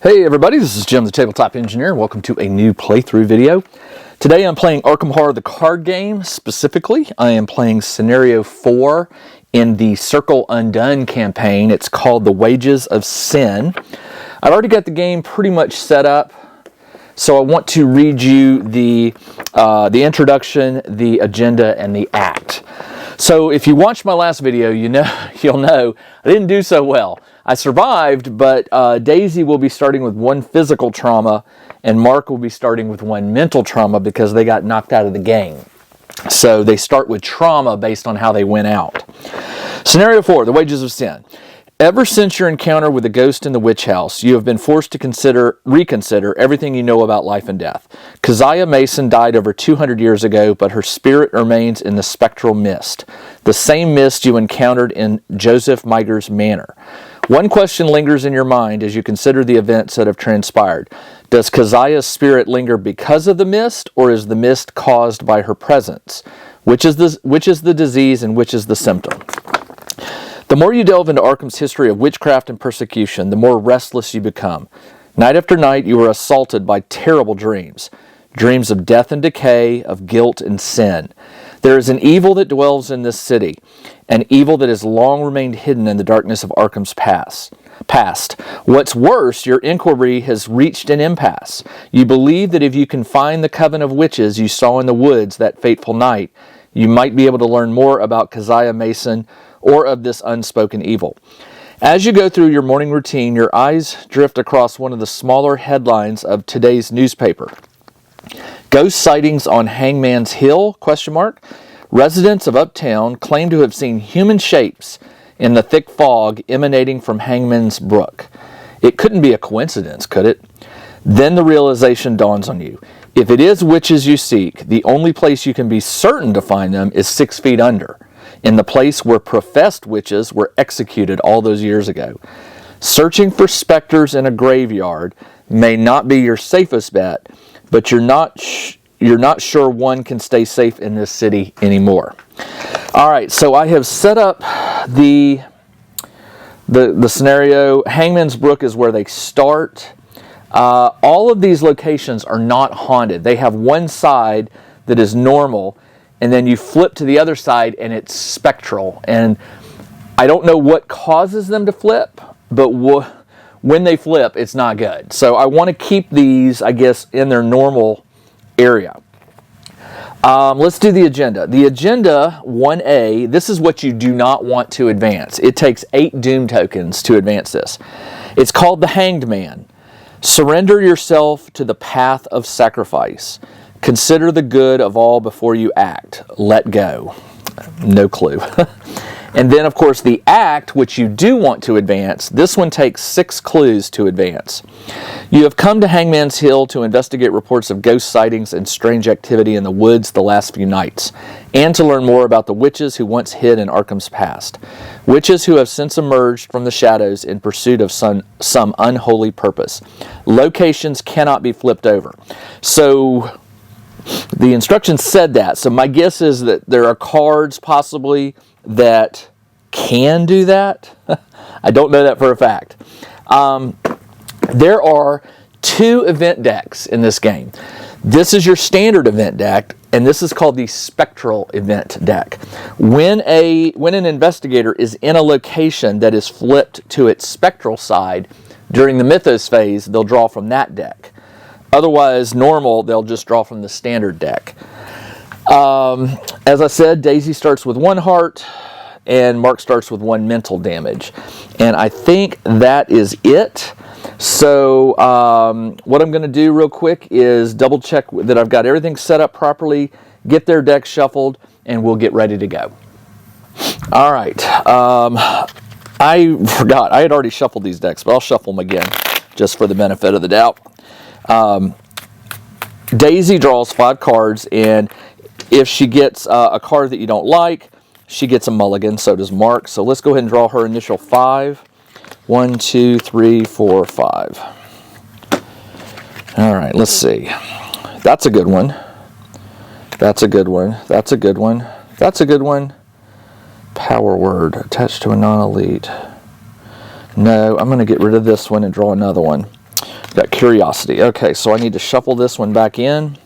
Hey everybody, this is Jim the Tabletop Engineer. Welcome to a new playthrough video. Today I'm playing Arkham Horror the Card Game. Specifically, I am playing Scenario 4 in the Circle Undone campaign. It's called The Wages of Sin. I've already got the game pretty much set up, so I want to read you the introduction, the agenda, and the act. So if you watched my last video, you'll know I didn't do so well. I survived, but Daisy will be starting with one physical trauma, and Mark will be starting with one mental trauma because they got knocked out of the game. So they start with trauma based on how they went out. Scenario 4, The Wages of Sin. Ever since your encounter with the ghost in the witch house, you have been forced to reconsider everything you know about life and death. Keziah Mason died over 200 years ago, but her spirit remains in the spectral mist, the same mist you encountered in Joseph Miger's manor. One question lingers in your mind as you consider the events that have transpired. Does Keziah's spirit linger because of the mist, or is the mist caused by her presence? Which is the disease and which is the symptom? The more you delve into Arkham's history of witchcraft and persecution, the more restless you become. Night after night, you are assaulted by terrible dreams. Dreams of death and decay, of guilt and sin. There is an evil that dwells in this city, an evil that has long remained hidden in the darkness of Arkham's past. What's worse, your inquiry has reached an impasse. You believe that if you can find the coven of witches you saw in the woods that fateful night, you might be able to learn more about Keziah Mason or of this unspoken evil. As you go through your morning routine, your eyes drift across one of the smaller headlines of today's newspaper. Ghost sightings on Hangman's Hill? Residents of Uptown claim to have seen human shapes in the thick fog emanating from Hangman's Brook. It couldn't be a coincidence, could it? Then the realization dawns on you. If it is witches you seek, the only place you can be certain to find them is 6 feet under, in the place where professed witches were executed all those years ago. Searching for specters in a graveyard may not be your safest bet, but you're not sure one can stay safe in this city anymore. All right, so I have set up the scenario. Hangman's Brook is where they start. All of these locations are not haunted. They have one side that is normal, and then you flip to the other side and it's spectral. And I don't know what causes them to flip, but when they flip, it's not good. So I want to keep these, I guess, in their normal area. Let's do the agenda. The agenda 1A, this is what you do not want to advance. It takes 8 doom tokens to advance this. It's called the Hanged Man. Surrender yourself to the path of sacrifice. Consider the good of all before you act. Let go. No clue. And then, of course, the act, which you do want to advance, this one takes 6 clues to advance. You have come to Hangman's Hill to investigate reports of ghost sightings and strange activity in the woods the last few nights, and to learn more about the witches who once hid in Arkham's past. Witches who have since emerged from the shadows in pursuit of some unholy purpose. Locations cannot be flipped over. So the instructions said that. So my guess is that there are cards possibly that can do that. I don't know that for a fact. There are 2 event decks in this game. This is your standard event deck, and this is called the spectral event deck. When an investigator is in a location that is flipped to its spectral side during the mythos phase, they'll draw from that deck. Otherwise, normal, they'll just draw from the standard deck. As I said, Daisy starts with 1 heart, and Mark starts with 1 mental damage. And I think that is it. So what I'm going to do real quick is double check that I've got everything set up properly, get their deck shuffled, and we'll get ready to go. All right. I forgot. I had already shuffled these decks, but I'll shuffle them again just for the benefit of the doubt. Daisy draws 5 cards, and if she gets a card that you don't like, she gets a mulligan. So does Mark. So let's go ahead and draw her initial 5. 1, 2, 3, 4, 5. All right, let's see. That's a good one. That's a good one. That's a good one. That's a good one. Power word attached to a non-elite. No, I'm going to get rid of this one and draw another one. Got curiosity. Okay, so I need to shuffle this one back in.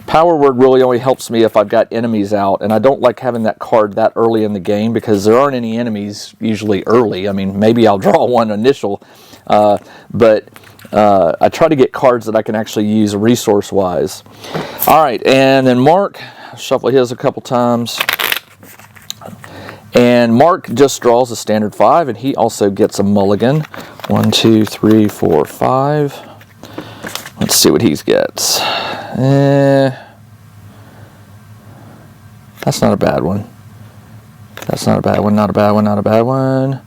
Power word really only helps me if I've got enemies out, and I don't like having that card that early in the game because there aren't any enemies usually early. I mean, maybe I'll draw one initial, but I try to get cards that I can actually use resource-wise. All right, and then Mark, shuffle his a couple times. And Mark just draws a standard 5, and he also gets a mulligan. 1, 2, 3, 4, 5. Let's see what he gets. That's not a bad one. That's not a bad one, not a bad one, not a bad one.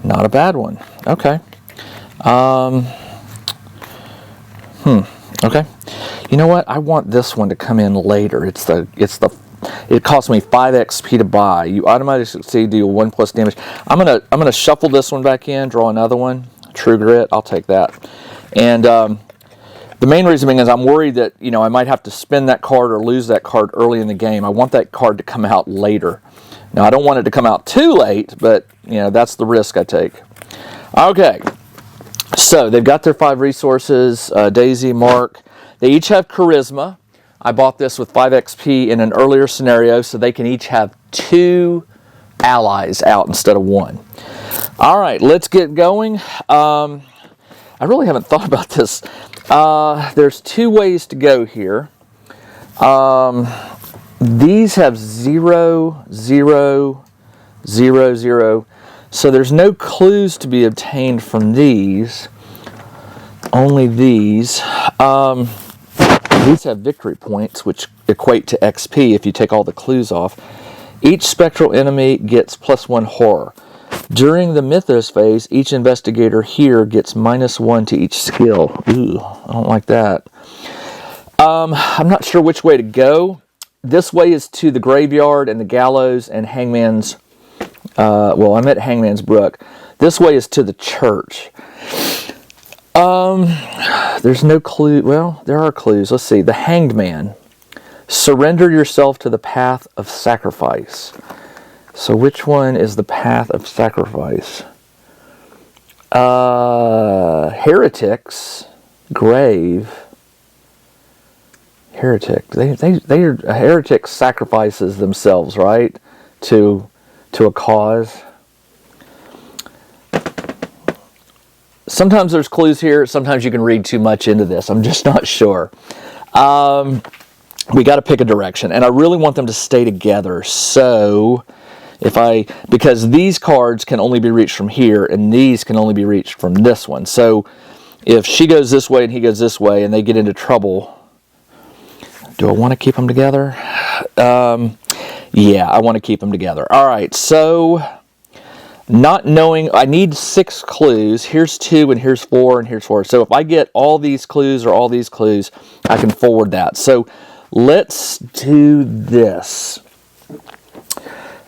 Not a bad one. Okay. Okay. You know what? I want this one to come in later. It costs me 5 XP to buy. You automatically succeed, deal 1+ damage. I'm gonna shuffle this one back in, draw another one. True Grit, I'll take that. And the main reason being is I'm worried that, you know, I might have to spend that card or lose that card early in the game. I want that card to come out later. Now, I don't want it to come out too late, but, you know, that's the risk I take. Okay, so they've got their 5 resources, Daisy, Mark. They each have Charisma. I bought this with 5 XP in an earlier scenario, so they can each have 2 allies out instead of 1. All right, let's get going. I really haven't thought about this. There's 2 ways to go here. These have 0, 0, 0, 0. So there's no clues to be obtained from these. Only these. These have victory points, which equate to XP if you take all the clues off. Each spectral enemy gets +1 horror. During the Mythos phase, each investigator here gets -1 to each skill. Ooh, I don't like that. I'm not sure which way to go. This way is to the graveyard and the gallows and Hangman's, well, I'm at Hangman's Brook. This way is to the church. There's no clue. Well, there are clues. Let's see. The Hanged Man. Surrender yourself to the path of sacrifice. So which one is the path of sacrifice? Heretics. Grave. Heretic. They are heretics sacrifices themselves, right? To a cause. Sometimes there's clues here. Sometimes you can read too much into this. I'm just not sure. We got to pick a direction, and I really want them to stay together. So, because these cards can only be reached from here, and these can only be reached from this one. So, if she goes this way and he goes this way, and they get into trouble, do I want to keep them together? Yeah, I want to keep them together. All right, so not knowing, I need 6 clues. Here's 2, and here's 4, and here's 4. So if I get all these clues or all these clues, I can forward that. So let's do this.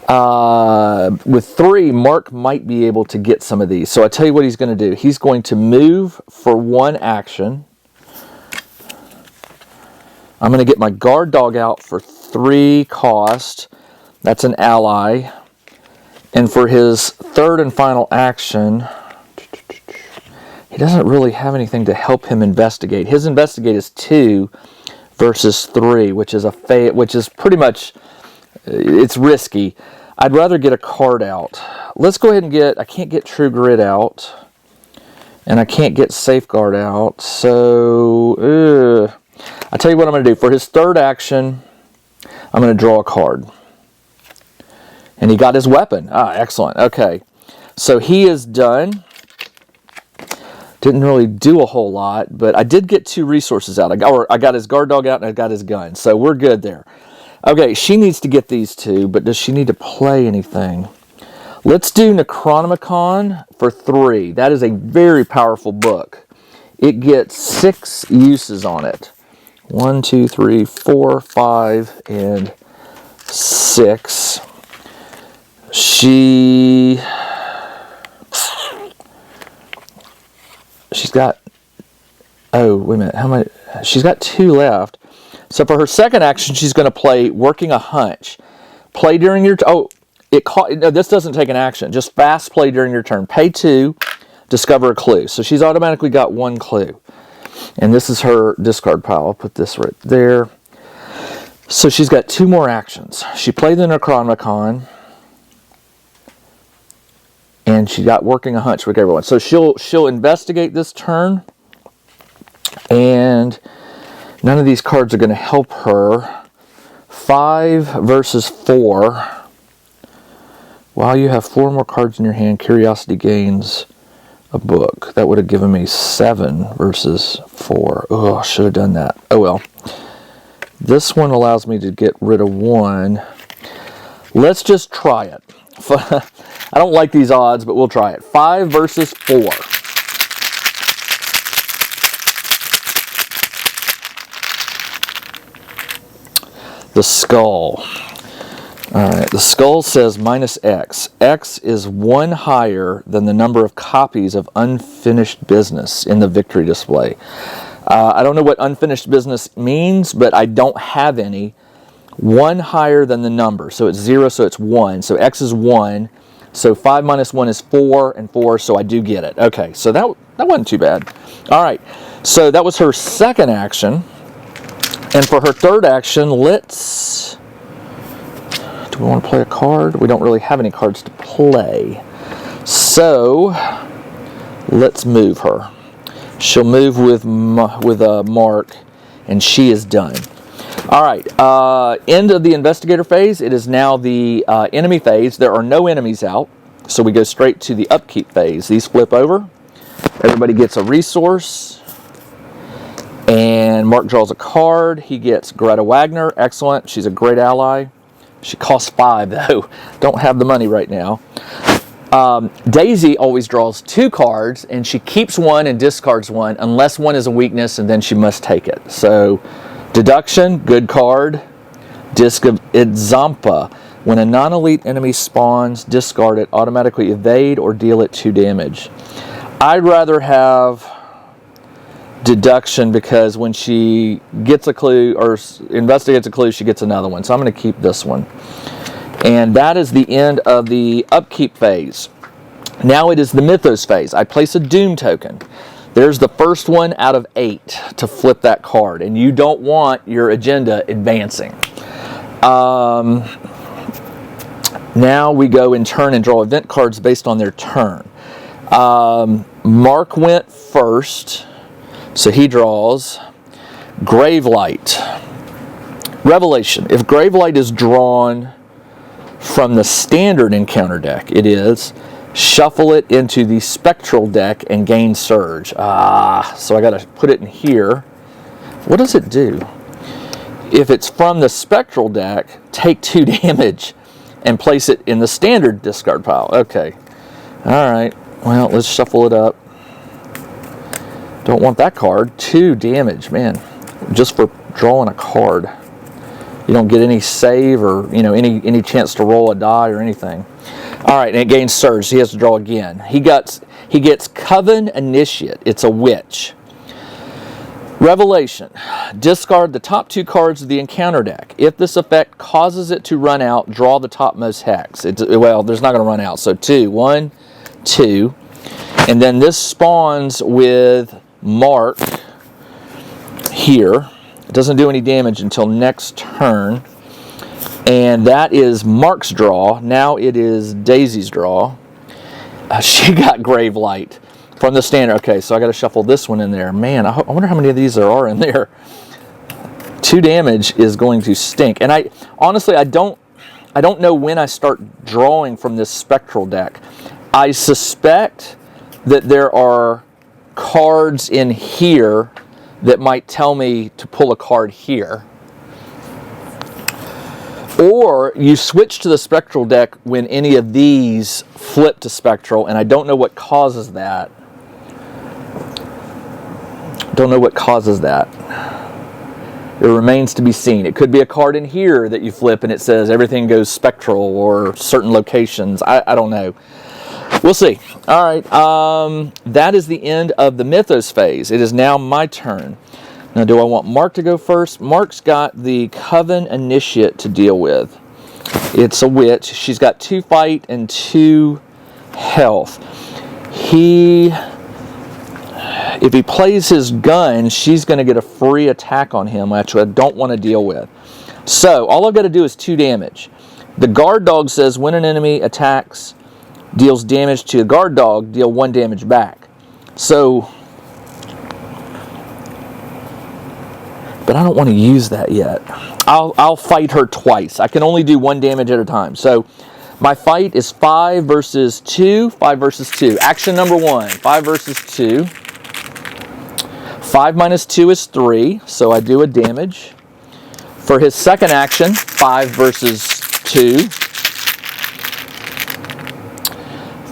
With 3, Mark might be able to get some of these. So I tell you what he's going to do. He's going to move for 1 action. I'm going to get my guard dog out for 3 cost. That's an ally. And for his 3rd and final action, he doesn't really have anything to help him investigate. His investigate is 2 versus 3, which is pretty much, it's risky. I'd rather get a card out. Let's go ahead and I can't get True Grit out. And I can't get Safeguard out. So, I'll tell you what I'm going to do. For his 3rd action, I'm going to draw a card. And he got his weapon. Ah, excellent. Okay. So he is done. Didn't really do a whole lot, but I did get 2 resources out. I got his guard dog out and I got his gun. So we're good there. Okay, she needs to get these 2, but does she need to play anything? Let's do Necronomicon for 3. That is a very powerful book. It gets 6 uses on it. 1, 2, 3, 4, 5, and 6. She's got, oh, wait a minute, how many? She's got 2 left. So for her 2nd action, she's going to play Working a Hunch. Play during your, no, this doesn't take an action. Just fast play during your turn. Pay 2. discover a clue. So she's automatically got 1 clue. And this is her discard pile. I'll put this right there. So she's got 2 more actions. She played the Necronomicon, and she got working a hunch with everyone. So she'll investigate this turn, and none of these cards are going to help her. 5 versus 4. While you have 4 more cards in your hand, curiosity gains a book. That would have given me 7 versus 4. Oh, I should have done that. Oh well. This one allows me to get rid of 1. Let's just try it. I don't like these odds, but we'll try it. 5 versus 4. The skull. Alright, the skull says minus X. X is 1 higher than the number of copies of unfinished business in the victory display. I don't know what unfinished business means, but I don't have any. 1 higher than the number. So it's 0, so it's 1. So X is 1. So 5 minus 1 is 4, and 4, so I do get it. Okay, so that wasn't too bad. Alright, so that was her second action. And for her third action, let's... Do we want to play a card? We don't really have any cards to play. So, let's move her. She'll move with Mark, and she is done. Alright, end of the investigator phase. It is now the enemy phase. There are no enemies out, so we go straight to the upkeep phase. These flip over. Everybody gets a resource. And Mark draws a card. He gets Greta Wagner. Excellent. She's a great ally. She costs 5, though. Don't have the money right now. Daisy always draws 2 cards, and she keeps 1 and discards 1, unless 1 is a weakness, and then she must take it. So, deduction, good card. Disc of Idzampa. When a non-elite enemy spawns, discard it, automatically evade or deal it 2 damage. I'd rather have deduction, because when she gets a clue or investigates a clue, she gets another one. So I'm going to keep this one. And that is the end of the upkeep phase. Now it is the Mythos phase. I place a Doom token. There's the first one out of 8 to flip that card, and you don't want your agenda advancing. Now we go in turn and draw event cards based on their turn. Mark went first, so he draws Gravelight. Revelation. If Gravelight is drawn from the standard encounter deck, it is, shuffle it into the spectral deck and gain surge. So I got to put it in here. What does it do? If it's from the spectral deck, take 2 damage and place it in the standard discard pile. Okay. Alright. Well, let's shuffle it up. Don't want that card. 2 damage, man. Just for drawing a card. You don't get any save or, any chance to roll a die or anything. Alright, and it gains surge, so he has to draw again. He gets Coven Initiate. It's a witch. Revelation. Discard the top 2 cards of the encounter deck. If this effect causes it to run out, draw the topmost hex. Well, there's not going to run out. So 2. 1, 2. And then this spawns with Mark here. It doesn't do any damage until next turn. And that is Mark's draw. Now it is Daisy's draw. She got Gravelight from the standard. Okay, so I got to shuffle this one in there. Man, I wonder how many of these there are in there. 2 damage is going to stink. And I honestly don't know when I start drawing from this spectral deck. I suspect that there are cards in here that might tell me to pull a card here. Or you switch to the spectral deck when any of these flip to spectral, and I don't know what causes that. Don't know what causes that. It remains to be seen. It could be a card in here that you flip and it says everything goes spectral or certain locations. I don't know. We'll see. All right. That is the end of the Mythos phase. It is now my turn. Now, do I want Mark to go first? Mark's got the Coven Initiate to deal with. It's a witch. She's got 2 fight and 2 health. if he plays his gun, she's going to get a free attack on him, which I don't want to deal with. So all I've got to do is 2 damage. The guard dog says when an enemy attacks, deals damage to a guard dog, deal 1 damage back. So, but I don't want to use that yet. I'll fight her twice. I can only do 1 damage at a time. So my fight is 5 versus 2. 5 versus 2. Action number 1. 5 versus 2. 5 minus 2 is 3. So I do a damage. For his second action, 5 versus 2.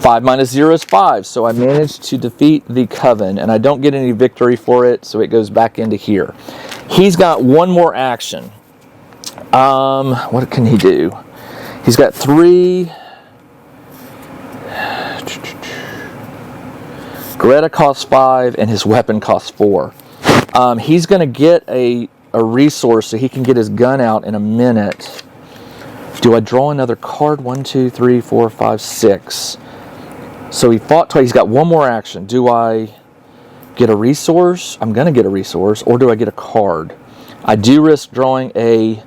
5 minus 0 is 5. So I managed to defeat the Coven. And I don't get any victory for it. So it goes back into here. He's got 1 more action. What can he do? He's got 3. Greta costs 5 and his weapon costs 4. He's going to get a resource so he can get his gun out in a minute. Do I draw another card? 1, 2, 3, 4, 5, 6. So he fought twice. He's got 1 more action. Do I get a resource? I'm going to get a resource. Or do I get a card? I do risk drawing a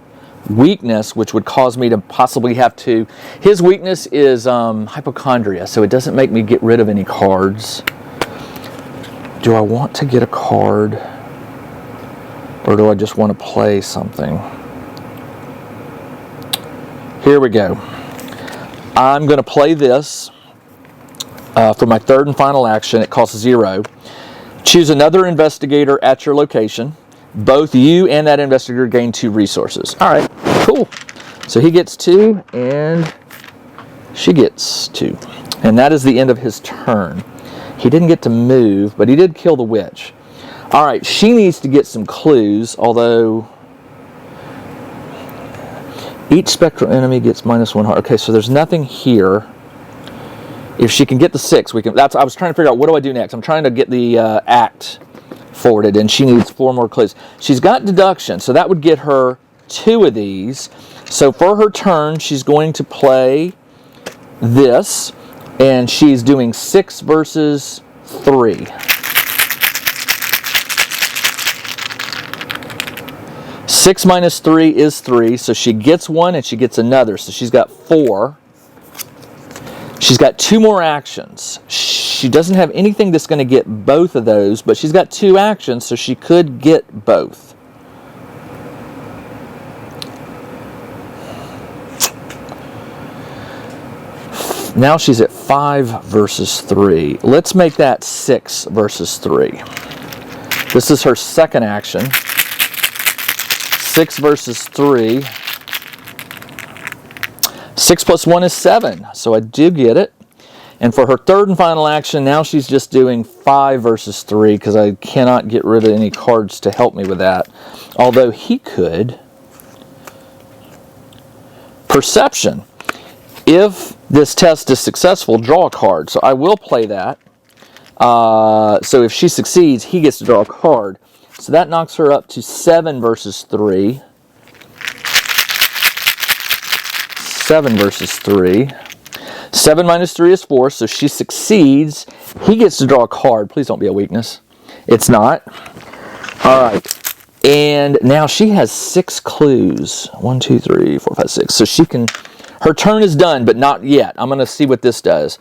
weakness, which would cause me to possibly have to... His weakness is hypochondria, so it doesn't make me get rid of any cards. Do I want to get a card? Or do I just want to play something? Here we go. I'm going to play this for my 3rd and final action. It costs 0. Choose another investigator at your location. Both you and that investigator gain 2 resources. All right, cool. So he gets 2 and she gets 2. And that is the end of his turn. He didn't get to move, but he did kill the witch. All right, she needs to get some clues, although each spectral enemy gets -1 heart. Okay, so there's nothing here. If she can get the 6, we can... I was trying to figure out, what do I do next? I'm trying to get the act forwarded, and she needs 4 more clues. She's got deduction, so that would get her 2 of these. So for her turn, she's going to play this, and she's doing 6 versus 3. 6 minus 3 is 3, so she gets 1 and she gets another, so she's got 4. She's got 2 more actions. She doesn't have anything that's going to get both of those, but she's got 2 actions, so she could get both. Now she's at 5 versus 3. Let's make that 6 versus 3. This is her second action. 6 versus 3. 6 plus 1 is 7, so I do get it. And for her 3rd and final action, now she's just doing 5 versus 3 because I cannot get rid of any cards to help me with that. Although he could. Perception. If this test is successful, draw a card. So I will play that. So if she succeeds, he gets to draw a card. So that knocks her up to 7 versus 3. 7 versus 3. 7 minus 3 is 4, so she succeeds. He gets to draw a card. Please don't be a weakness. It's not. All right. And now she has 6 clues. 1, 2, 3, 4, 5, 6. So she can... Her turn is done, but not yet. I'm going to see what this does.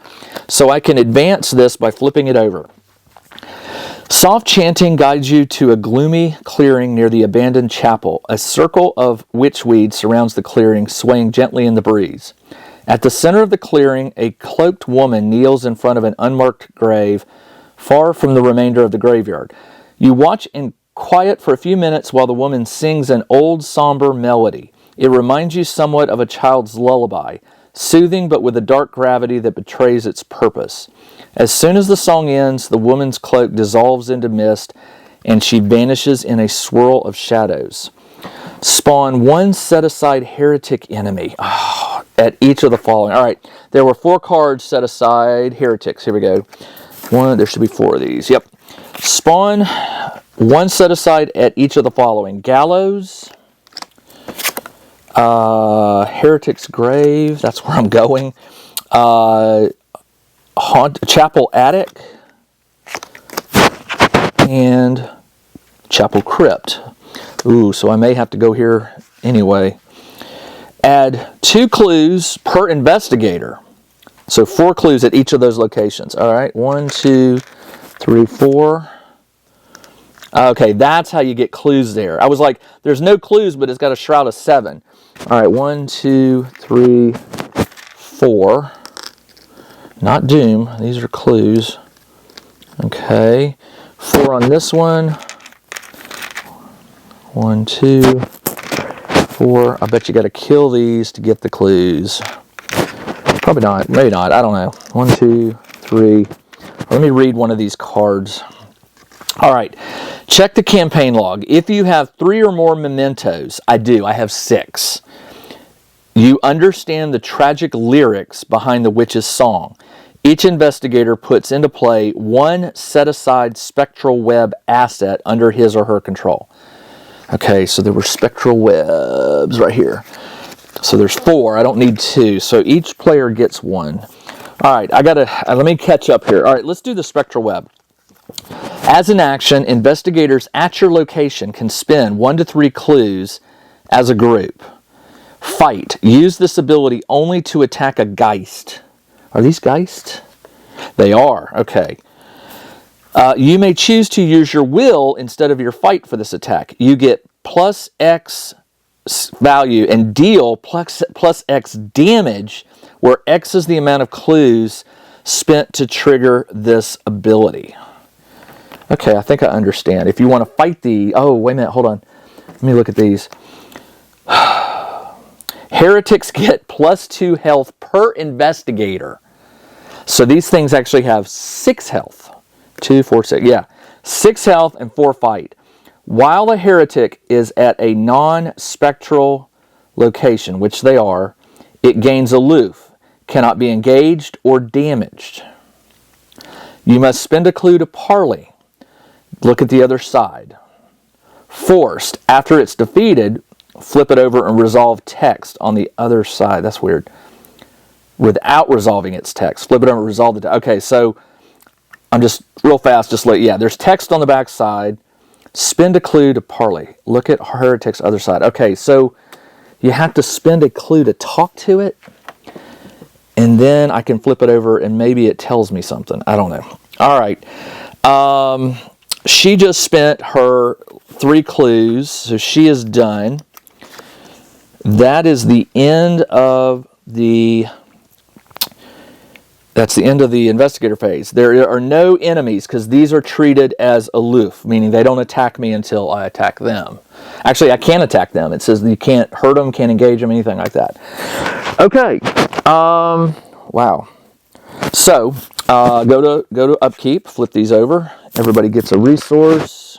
So I can advance this by flipping it over. Soft chanting guides you to a gloomy clearing near the abandoned chapel. A circle of witchweed surrounds the clearing, swaying gently in the breeze. At the center of the clearing, a cloaked woman kneels in front of an unmarked grave, far from the remainder of the graveyard. You watch in quiet for a few minutes while the woman sings an old, somber melody. It reminds you somewhat of a child's lullaby, soothing but with a dark gravity that betrays its purpose. As soon as the song ends, the woman's cloak dissolves into mist, and she vanishes in a swirl of shadows. Spawn 1 set-aside heretic enemy at each of the following. All right, there were 4 cards set aside heretics. Here we go. There should be 4 of these. Yep. Spawn 1 set aside at each of the following. Gallows, Heretic's Grave, that's where I'm going. Chapel Attic, and Chapel Crypt. Ooh, so I may have to go here anyway. Add 2 clues per investigator. So 4 clues at each of those locations. All right, 1, 2, 3, 4. Okay, that's how you get clues there. I was like, there's no clues, but it's got a shroud of 7. All right, 1, 2, 3, 4. Not doom. These are clues. Okay, 4 on this one. 1, 2, 4. I bet you got to kill these to get the clues. Probably not. Maybe not. I don't know. 1, 2, 3. Let me read one of these cards. All right. Check the campaign log. If you have 3 or more mementos, I do. I have 6. You understand the tragic lyrics behind the witch's song. Each investigator puts into play 1 set-aside spectral web asset under his or her control. Okay, so there were spectral webs right here. So there's 4. I don't need 2. So each player gets 1. All right, let me catch up here. All right, let's do the spectral web. As an action, investigators at your location can spin 1 to 3 clues as a group. Fight. Use this ability only to attack a Geist. Are these Geists? They are. Okay. You may choose to use your will instead of your fight for this attack. You get plus X value and deal plus X damage, where X is the amount of clues spent to trigger this ability. Okay, I think I understand. If you want to fight the... Oh, wait a minute. Hold on. Let me look at these. Heretics get plus 2 health per investigator. So these things actually have 6 health. 2, 4, 6. Yeah. 6 health and 4 fight. While the heretic is at a non-spectral location, which they are, it gains aloof, cannot be engaged or damaged. You must spend a clue to parley. Look at the other side. Forced. After it's defeated, flip it over and resolve text on the other side. That's weird. Without resolving its text. Flip it over and resolve the text. Okay, so I'm just real fast, there's text on the back side. Spend a clue to parley. Look at Heretic's other side. Okay, so you have to spend a clue to talk to it, and then I can flip it over and maybe it tells me something. I don't know. All right. She just spent her 3 clues, so she is done. That is the end of the... That's the end of the investigator phase. There are no enemies because these are treated as aloof, meaning they don't attack me until I attack them. Actually, I can't attack them. It says you can't hurt them, can't engage them, anything like that. Okay. Wow. So, go to upkeep, flip these over. Everybody gets a resource.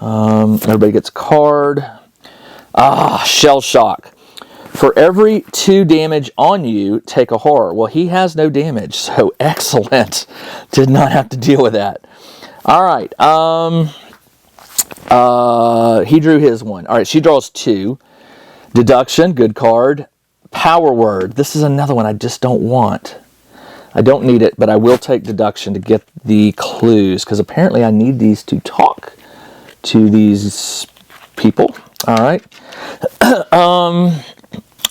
Everybody gets a card. Shell shock. For every 2 damage on you, take a horror. Well, he has no damage, so excellent. Did not have to deal with that. All right. He drew his 1. All right, she draws 2. Deduction, good card. Power word. This is another one I just don't want. I don't need it, but I will take deduction to get the clues, because apparently I need these to talk to these people. All right.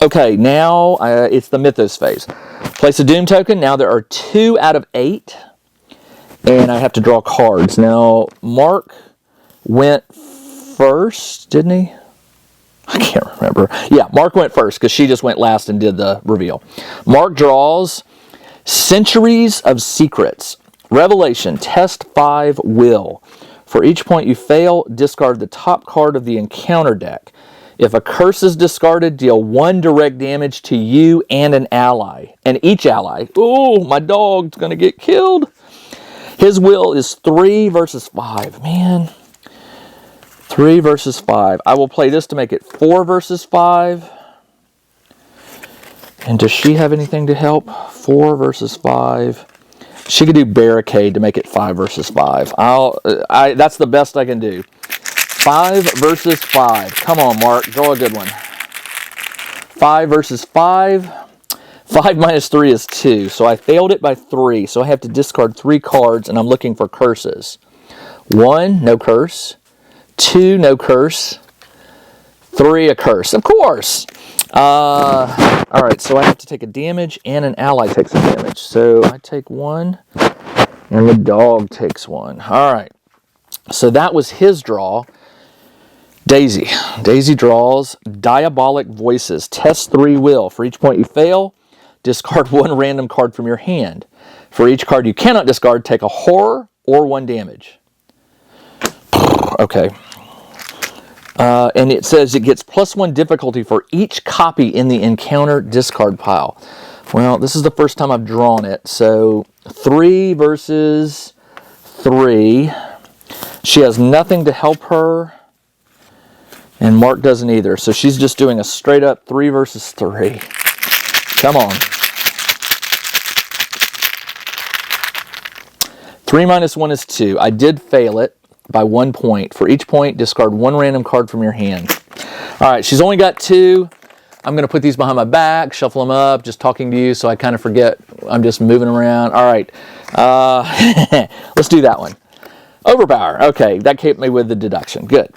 Okay, now it's the Mythos phase. Place a Doom token. Now there are 2 out of 8. And I have to draw cards. Now, Mark went first, didn't he? I can't remember. Yeah, Mark went first because she just went last and did the reveal. Mark draws Centuries of Secrets. Revelation. Test 5 Will. For each point you fail, discard the top card of the encounter deck. If a curse is discarded, deal 1 direct damage to you and an ally. And each ally. Oh, my dog's going to get killed. His will is 3 versus 5. Man. 3 versus 5. I will play this to make it 4 versus 5. And does she have anything to help? 4 versus 5. She could do Barricade to make it 5 versus 5. That's the best I can do. 5 versus 5. Come on, Mark. Draw a good one. 5 versus 5. 5 minus 3 is 2, so I failed it by 3, so I have to discard 3 cards, and I'm looking for curses. 1, no curse. 2, no curse. 3, a curse. Of course! Alright, so I have to take a damage, and an ally takes a damage. So I take 1, and the dog takes 1. Alright, so that was his draw. Daisy. Daisy draws Diabolic Voices. Test 3 will. For each point you fail, discard 1 random card from your hand. For each card you cannot discard, take a horror or 1 damage. Okay. And it says it gets +1 difficulty for each copy in the encounter discard pile. Well, this is the first time I've drawn it. So 3 versus 3. She has nothing to help her. And Mark doesn't either. So she's just doing a straight up 3 versus 3. Come on. 3 minus 1 is 2. I did fail it by 1 point. For each point, discard 1 random card from your hand. Alright, she's only got 2. I'm going to put these behind my back, shuffle them up, just talking to you so I kind of forget I'm just moving around. Alright, let's do that one. Overpower. Okay, that kept me with the deduction. Good.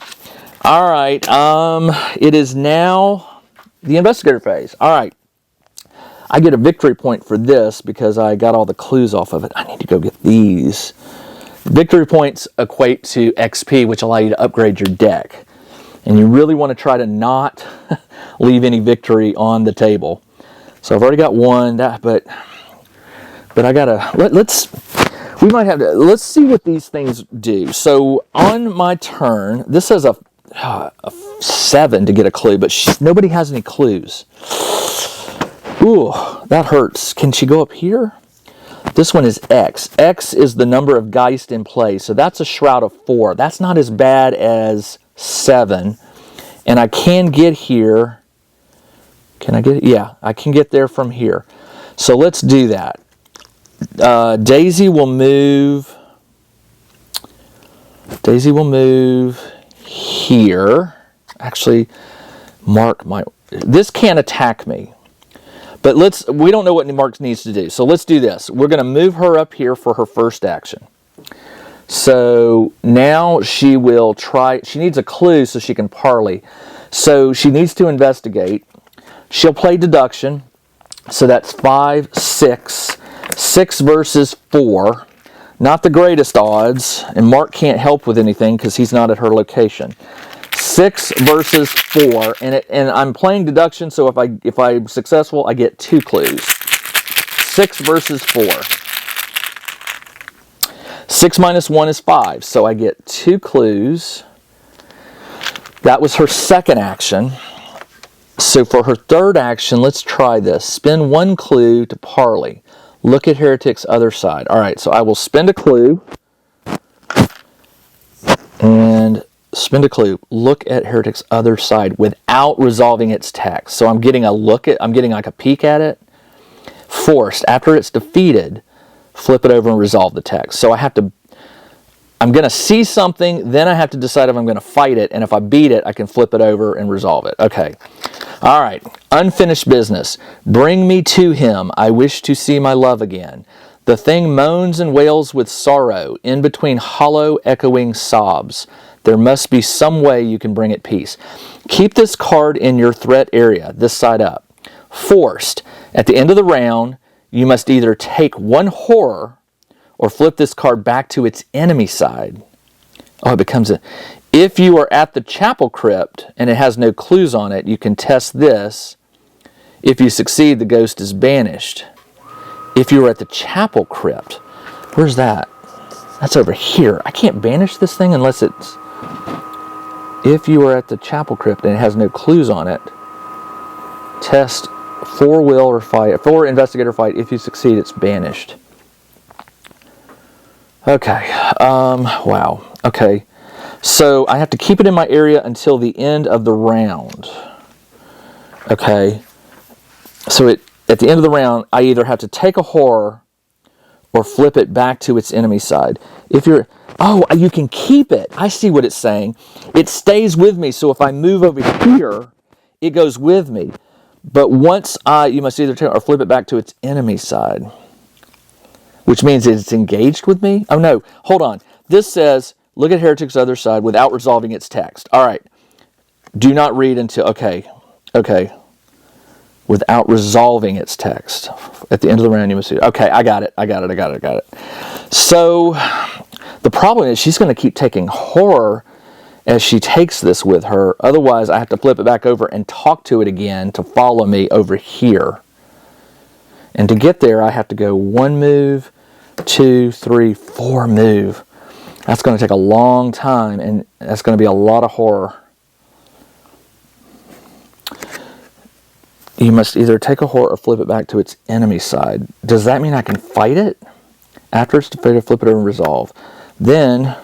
Alright, it is now the investigator phase. Alright, I get a victory point for this because I got all the clues off of it. I need to go get these. Victory points equate to XP, which allow you to upgrade your deck. And you really want to try to not leave any victory on the table. So I've already got 1, but I gotta, let's see what these things do. So on my turn, this says a 7 to get a clue, but nobody has any clues. Ooh, that hurts. Can she go up here? This one is X. X is the number of Geist in play, so that's a shroud of 4. That's not as bad as 7. And I can get here. Can I get it? Yeah, I can get there from here. So let's do that. Daisy will move. Daisy will move here. Actually, Mark might. This can't attack me. But we don't know what Mark needs to do. So let's do this. We're going to move her up here for her first action. So now she will try. She needs a clue so she can parley. So she needs to investigate. She'll play deduction. So that's 5, 6. 6 versus 4. Not the greatest odds. And Mark can't help with anything because he's not at her location. 6 versus 4, and I'm playing deduction, so if I'm successful, I get 2 clues. 6 versus 4. 6 minus 1 is 5, so I get 2 clues. That was her second action. So for her third action, let's try this. Spend 1 clue to parley. Look at Heretic's other side. All right, so I will spend a clue. And spend a clue. Look at Heretic's other side without resolving its text. So I'm getting I'm getting like a peek at it. Forced. After it's defeated, flip it over and resolve the text. So I'm going to see something, then I have to decide if I'm going to fight it, and if I beat it, I can flip it over and resolve it. Okay. All right. Unfinished business. Bring me to him. I wish to see my love again. The thing moans and wails with sorrow, in between hollow, echoing sobs. There must be some way you can bring it peace. Keep this card in your threat area, this side up. Forced. At the end of the round, you must either take 1 horror or flip this card back to its enemy side. Oh, it becomes a... If you are at the chapel crypt and it has no clues on it, you can test this. If you succeed, the ghost is banished. If you are at the chapel crypt, where's that? That's over here. I can't banish this thing unless it's... If you are at the chapel crypt and it has no clues on it, test 4 will or fight, 4 investigator fight. If you succeed, it's banished. Okay. Wow. Okay. So I have to keep it in my area until the end of the round. Okay. So at the end of the round, I either have to take a horror or flip it back to its enemy side. If you're... Oh, you can keep it. I see what it's saying. It stays with me, so if I move over here, it goes with me. But once you must either turn or flip it back to its enemy side, which means it's engaged with me. Oh no, hold on. This says, look at heretic's other side without resolving its text. All right. Do not read until, okay. Without resolving its text. At the end of the round, you must see. Okay, I got it. So, the problem is she's going to keep taking horror as she takes this with her. Otherwise, I have to flip it back over and talk to it again to follow me over here. And to get there, I have to go 1 move, 2, 3, 4 move. That's going to take a long time, and that's going to be a lot of horror. You must either take a horror or flip it back to its enemy side. Does that mean I can fight it? After it's defeated, flip it over and resolve. Then,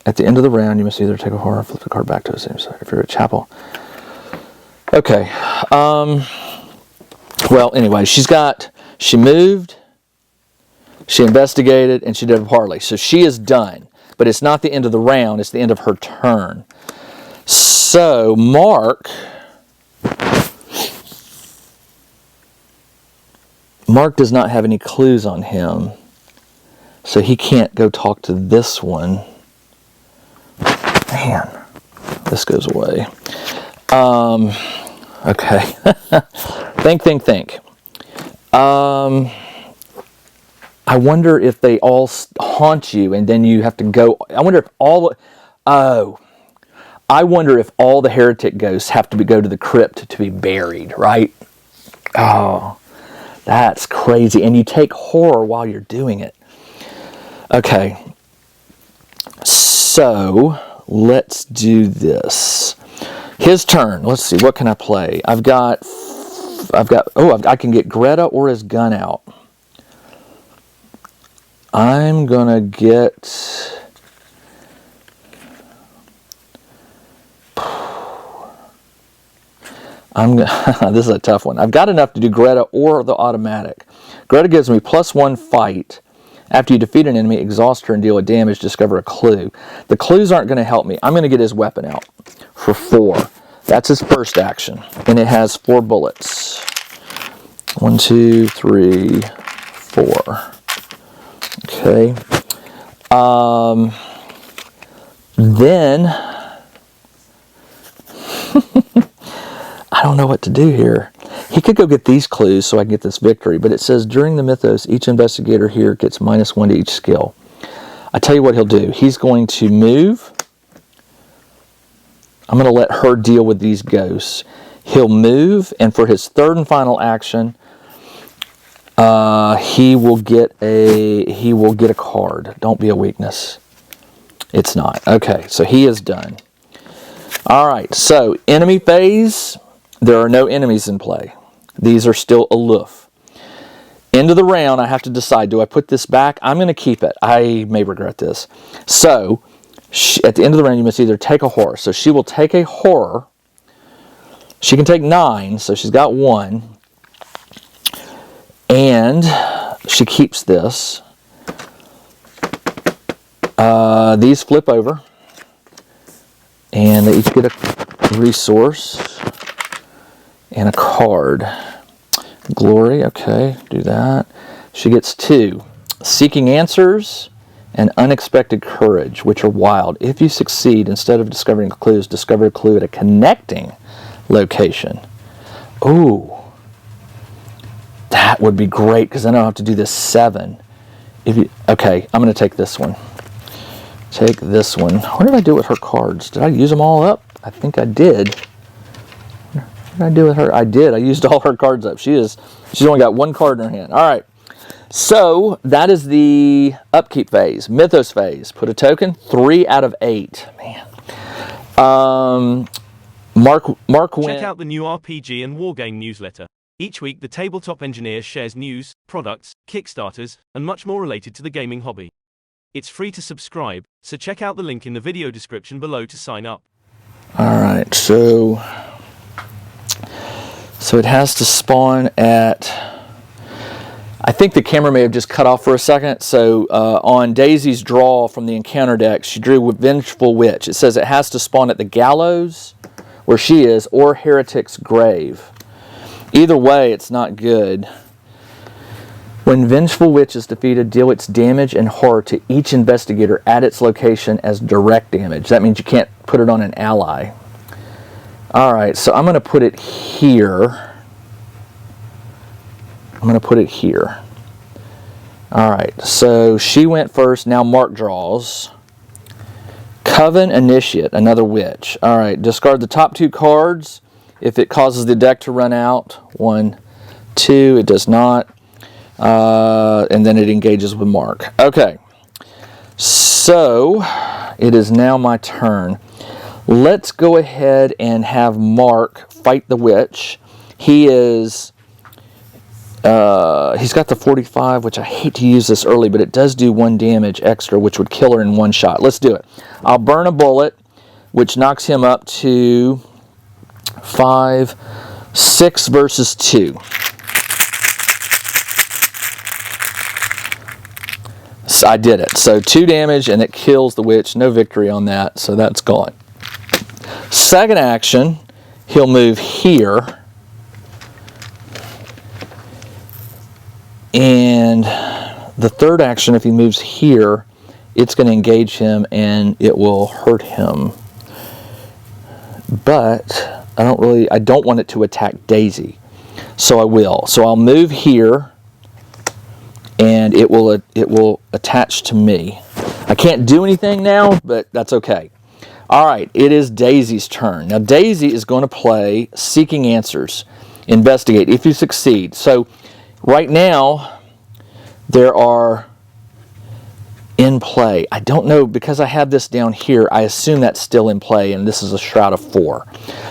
at the end of the round, you must either take a horror or flip the card back to its enemy side. If you're at chapel. Okay. Well, anyway, she moved, she investigated, and she did a parley. So she is done. But it's not the end of the round, it's the end of her turn. So, Mark does not have any clues on him, so he can't go talk to this one. Man, this goes away. Okay. Think. I wonder if they all haunt you, and then you have to go. I wonder if all the heretic ghosts have to go to the crypt to be buried, right? Oh. That's crazy. And you take horror while you're doing it. Okay. So, let's do this. His turn. Let's see. What can I play? I can get Greta or his gun out. I'm going to get... This is a tough one. I've got enough to do Greta or the automatic. Greta gives me +1 fight. After you defeat an enemy, exhaust her and deal a damage, discover a clue. The clues aren't going to help me. I'm going to get his weapon out for 4. That's his first action. And it has 4 bullets. 1, 2, 3, 4. Okay. Then... I don't know what to do here. He could go get these clues so I can get this victory, but it says during the mythos, each investigator here gets -1 to each skill. I tell you what he'll do. He's going to move. I'm going to let her deal with these ghosts. He'll move, and for his third and final action, he will get a card. Don't be a weakness. It's not. Okay, so he is done. All right, so enemy phase. There are no enemies in play. These are still aloof. End of the round, I have to decide, do I put this back? I'm going to keep it. I may regret this. So, at the end of the round, you must either take a horror. So she will take a horror. She can take 9, so she's got 1. And she keeps this. These flip over. And they each get a resource. And a card. Glory, okay, do that. She gets 2. Seeking answers and unexpected courage, which are wild. If you succeed, instead of discovering clues, discover a clue at a connecting location. Ooh. That would be great, because then I don't have to do this 7. Okay, I'm going to take this one. Take this one. What did I do with her cards? Did I use them all up? I think I did. What did I do with her? I did. I used all her cards up. She's only got 1 card in her hand. All right. So that is the upkeep phase. Mythos phase. Put a token. 3 out of 8. Man. Mark went. Check out the new RPG and Wargame newsletter. Each week, the Tabletop Engineer shares news, products, Kickstarters, and much more related to the gaming hobby. It's free to subscribe, so check out the link in the video description below to sign up. All right. So it has to spawn at... I think the camera may have just cut off for a second. So on Daisy's draw from the encounter deck, she drew Vengeful Witch. It says it has to spawn at the gallows, where she is, or Heretic's grave. Either way, it's not good. When Vengeful Witch is defeated, deal its damage and horror to each investigator at its location as direct damage. That means you can't put it on an ally. Alright, so I'm going to put it here. Alright, so she went first, now Mark draws. Coven Initiate, another witch. Alright, discard the top 2 cards if it causes the deck to run out. 1, 2, it does not. And then it engages with Mark. Okay, so it is now my turn. Let's go ahead and have Mark fight the witch. He is, he's got the 45, which I hate to use this early, but it does do 1 damage extra, which would kill her in 1 shot. Let's do it. I'll burn a bullet, which knocks him up to 5, 6 versus 2. I did it. So 2 damage and it kills the witch. No victory on that, so that's gone. Second action, he'll move here. And the third action, if he moves here, it's going to engage him and it will hurt him. But I don't want it to attack Daisy. So I will. So I'll move here. And it will attach to me. I can't do anything now, but that's okay. All right, it is Daisy's turn. Now Daisy is going to play Seeking Answers, Investigate, if you succeed. So right now, there are in play. I don't know, because I have this down here, I assume that's still in play, and this is a Shroud of 4.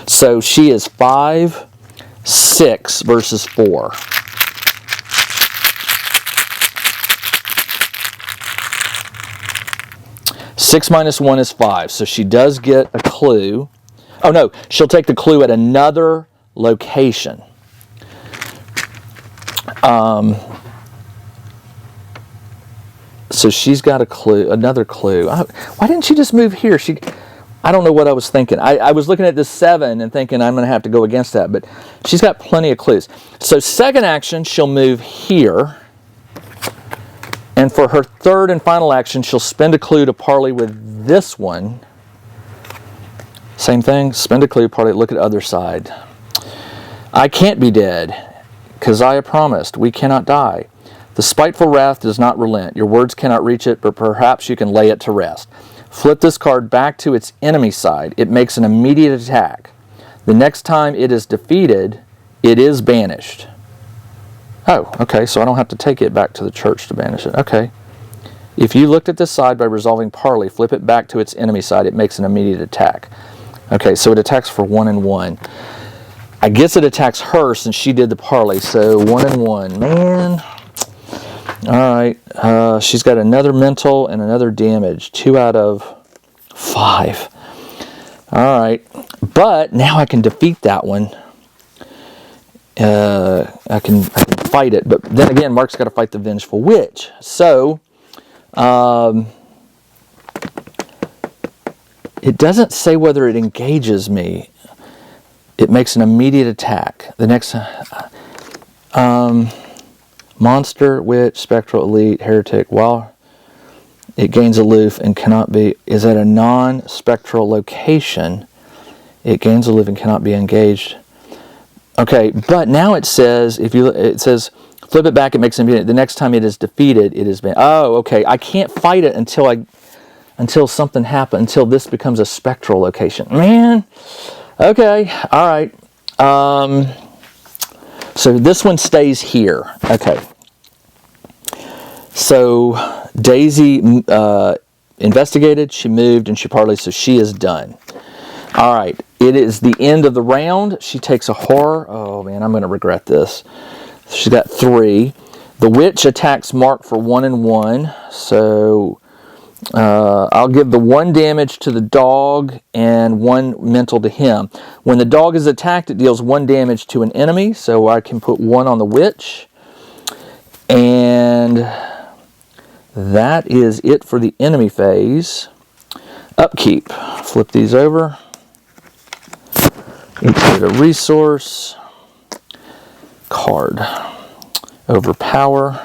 So she is 5, 6 versus 4. 6 minus 1 is 5, so she does get a clue. Oh no, she'll take the clue at another location. So she's got a clue, another clue. Why didn't she just move here? I don't know what I was thinking. I was looking at this 7 and thinking I'm going to have to go against that, but she's got plenty of clues. So second action, she'll move here. And for her third and final action, she'll spend a clue to parley with this one. Same thing, spend a clue, parley, look at the other side. I can't be dead, because I promised, we cannot die. The spiteful wrath does not relent. Your words cannot reach it, but perhaps you can lay it to rest. Flip this card back to its enemy side. It makes an immediate attack. The next time it is defeated, it is banished. Oh, okay, so I don't have to take it back to the church to banish it. Okay. If you looked at this side by resolving parley, flip it back to its enemy side, it makes an immediate attack. Okay, so it attacks for 1 and 1. I guess it attacks her since she did the parley, so 1 and 1. Man. Alright, she's got another mental and another damage. 2 out of 5. Alright, but now I can defeat that one. I can fight it, but then again, Mark's got to fight the Vengeful Witch. So, it doesn't say whether it engages me. It makes an immediate attack. The next, Monster, Witch, Spectral, Elite, Heretic, while it gains aloof and cannot be, is at a non-spectral location, it gains aloof and cannot be engaged. Okay, but now it says, it says, flip it back, it makes an immediate, the next time it is defeated, it has been, oh, okay, I can't fight it until something happens, until this becomes a spectral location. Man, okay, all right. So this one stays here. Okay. So Daisy investigated, she moved, and she parlayed, so she is done. All right, it is the end of the round. She takes a horror. Oh man, I'm going to regret this. She's got 3. The witch attacks Mark for 1 and 1. So I'll give the 1 damage to the dog and 1 mental to him. When the dog is attacked, it deals 1 damage to an enemy. So I can put 1 on the witch. And that is it for the enemy phase. Upkeep. Flip these over. Insert a resource. card. Overpower.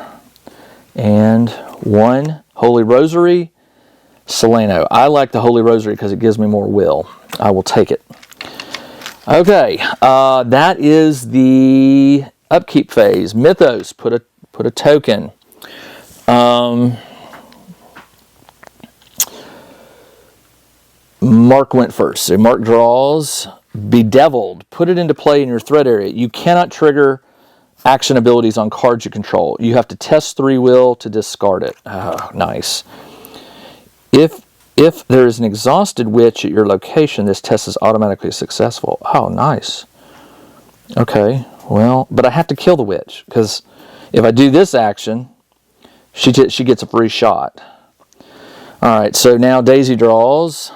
And 1 Holy Rosary. Solano. I like the Holy Rosary because it gives me more will. I will take it. Okay, that is the upkeep phase. Mythos, put a token. Mark went first. So Mark draws Bedeviled. Put it into play in your threat area. You cannot trigger action abilities on cards you control. You have to test 3 will to discard it. Oh, nice. If there is an exhausted witch at your location, this test is automatically successful. Oh, nice. Okay, well, but I have to kill the witch, because if I do this action, she gets a free shot. Alright, so now Daisy draws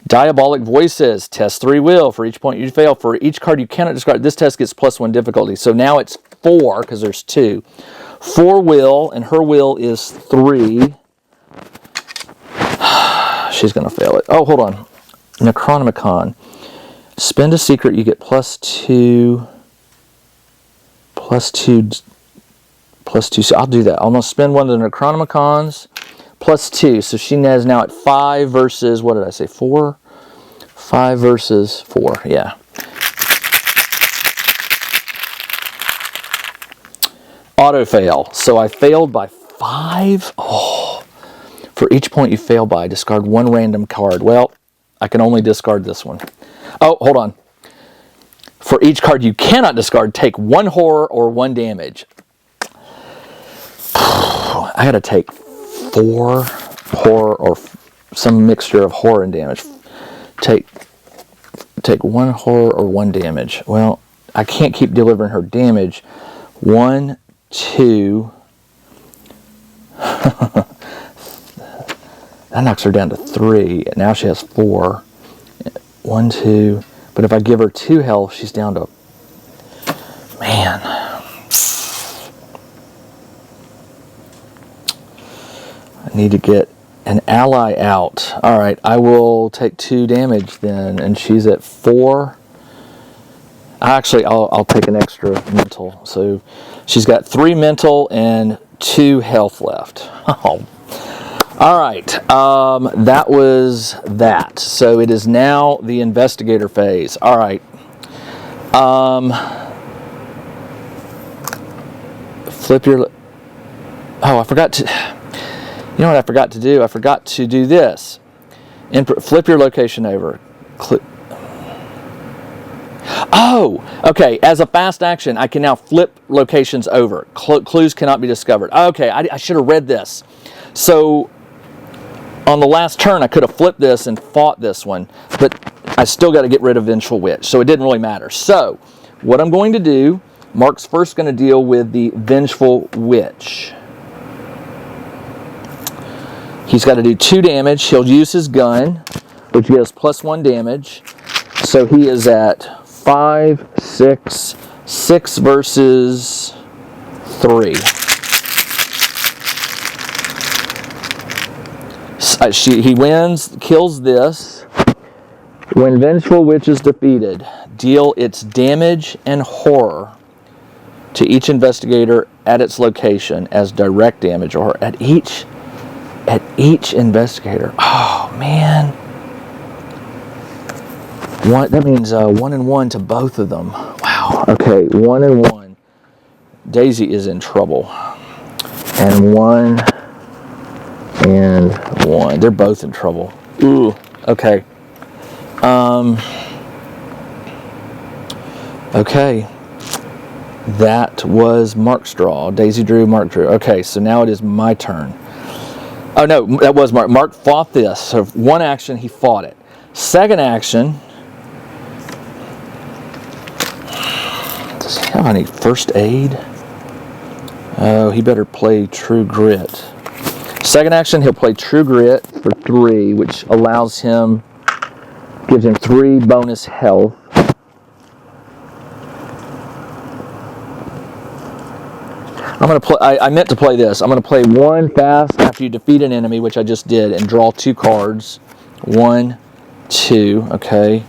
Diabolic Voices. Test 3 will. For each point you fail, for each card you cannot discard, this test gets +1 difficulty. So now it's 4, because there's 2. 4 will, and her will is 3. She's going to fail it. Oh, hold on. Necronomicon. Spend a secret, you get +2. So I'll do that. I'm going to spend one of the Necronomicons. +2. So she is now at 5 versus, what did I say, 4? 5 versus 4, yeah. Auto fail. So I failed by 5. Oh. For each point you fail by, discard 1 random card. Well, I can only discard this one. Oh, hold on. For each card you cannot discard, take 1 horror or 1 damage. I gotta take 4 horror or some mixture of horror and damage. Take 1 horror or 1 damage. Well, I can't keep delivering her damage. 1, 2. That knocks her down to 3. Now she has 4. 1, 2. But if I give her 2 health, she's down to... Man. I need to get an ally out. Alright, I will take 2 damage then. And she's at 4. Actually, I'll take an extra mental. So she's got 3 mental and 2 health left. Oh. Alright, that was that. So it is now the investigator phase. Alright. Flip your... Oh, I forgot to... You know what I forgot to do? I forgot to do this. Flip your location over. Oh, okay. As a fast action, I can now flip locations over. Clues cannot be discovered. Okay, I should have read this. So... On the last turn, I could have flipped this and fought this one, but I still got to get rid of Vengeful Witch, so it didn't really matter. So, what I'm going to do, Mark's first going to deal with the Vengeful Witch. He's got to do 2 damage. He'll use his gun, which gives +1 damage. So he is at 5, 6, 6 versus 3. He wins, kills this. When Vengeful Witch is defeated, deal its damage and horror to each investigator at its location as direct damage, or at each investigator. Oh man, that means 1 and 1 to both of them. Wow. Okay, 1 and 1. Daisy is in trouble, and 1. And 1. They're both in trouble. Ooh. Okay. Okay. That was Mark's draw. Daisy drew, Mark drew. Okay, so now it is my turn. Oh no, that was Mark. Mark fought this. So 1 action, he fought it. 2nd action. Does he have any first aid? Oh, he better play True Grit. 2nd action, he'll play True Grit for 3, which allows him, gives him 3 bonus health. I'm going to play, I meant to play this. I'm going to play 1 fast after you defeat an enemy, which I just did, and draw 2 cards. 1, 2, okay.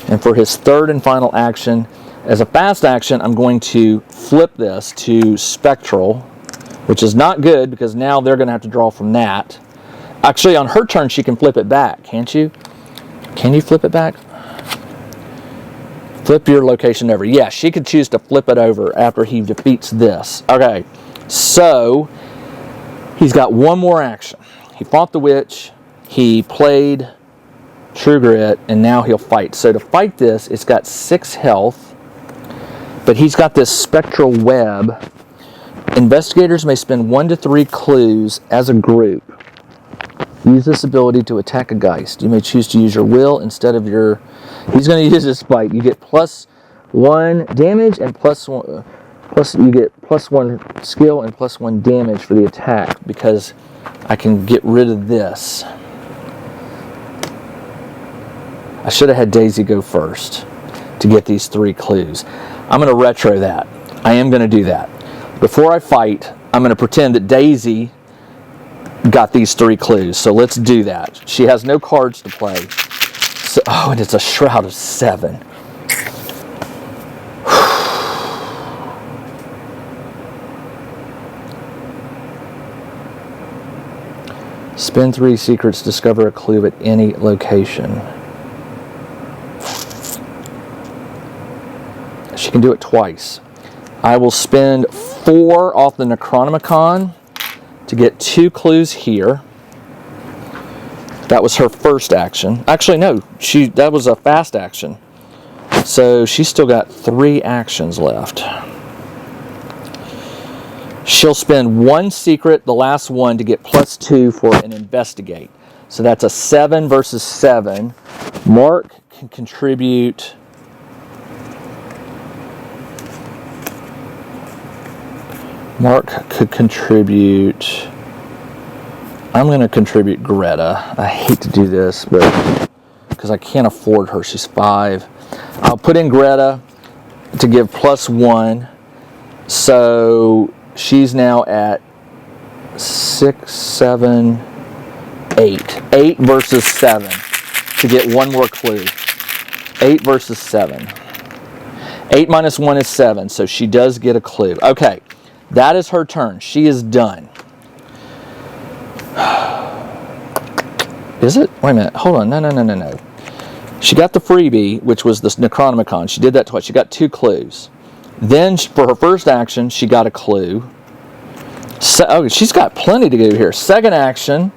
And for his 3rd and final action, As a fast action, I'm going to flip this to Spectral, which is not good because now they're going to have to draw from that. Actually, on her turn, she can flip it back, can't you? Can you flip it back? Flip your location over. Yeah, she could choose to flip it over after he defeats this. Okay, so he's got one more action. He fought the witch, he played True Grit, and now he'll fight. So to fight this, it's got 6 health. But he's got this spectral web. Investigators may spend 1 to 3 clues as a group. Use this ability to attack a Geist. You may choose to use your will instead of your... He's going to use his fight. You get +1 damage and you get +1 skill and +1 damage for the attack because I can get rid of this. I should have had Daisy go first to get these 3 clues. I'm going to retro that. I am going to do that. Before I fight, I'm going to pretend that Daisy got these 3 clues. So let's do that. She has no cards to play. So, oh, and it's a Shroud of 7. Spin 3 secrets, discover a clue at any location. She can do it twice. I will spend 4 off the Necronomicon to get 2 clues here. That was her first action. Actually, no, that was a fast action. So she's still got 3 actions left. She'll spend 1 secret, the last one, to get +2 for an investigate. So that's a 7 versus 7. Mark can contribute... Mark could contribute... I'm going to contribute Greta. I hate to do this, but because I can't afford her. She's 5. I'll put in Greta to give +1. So she's now at 6, 7, 8. 8 versus 7 to get 1 more clue. 8 versus 7. 8 minus 1 is 7, so she does get a clue. Okay. That is her turn. She is done. Is it? Wait a minute. Hold on. No. She got the freebie, which was this Necronomicon. She did that twice. She got 2 clues. Then, for her first action, she got a clue. Oh, she's got plenty to do here. Second action,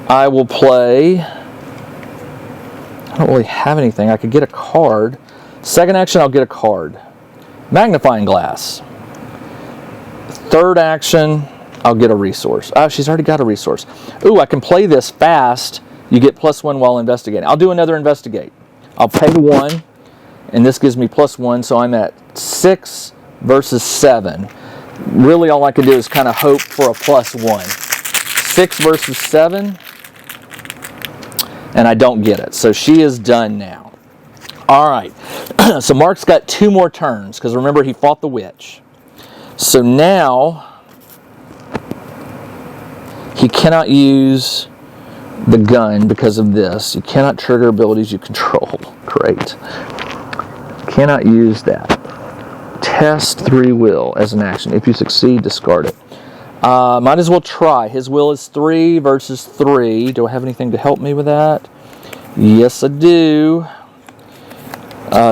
I will play... I don't really have anything. I could get a card. Second action, I'll get a card. Magnifying glass. Third action, I'll get a resource. Oh, she's already got a resource. Ooh, I can play this fast. You get +1 while investigating. I'll do another investigate. I'll pay 1, and this gives me +1, so I'm at 6 versus 7. Really, all I can do is kind of hope for a +1. 6 versus 7, and I don't get it. So she is done now. All right. So Mark's got 2 more turns, because remember, he fought the witch. So now, he cannot use the gun because of this. You cannot trigger abilities you control. Great. Cannot use that. Test 3 will as an action. If you succeed, discard it. Might as well try. His will is 3 versus 3. Do I have anything to help me with that? Yes, I do.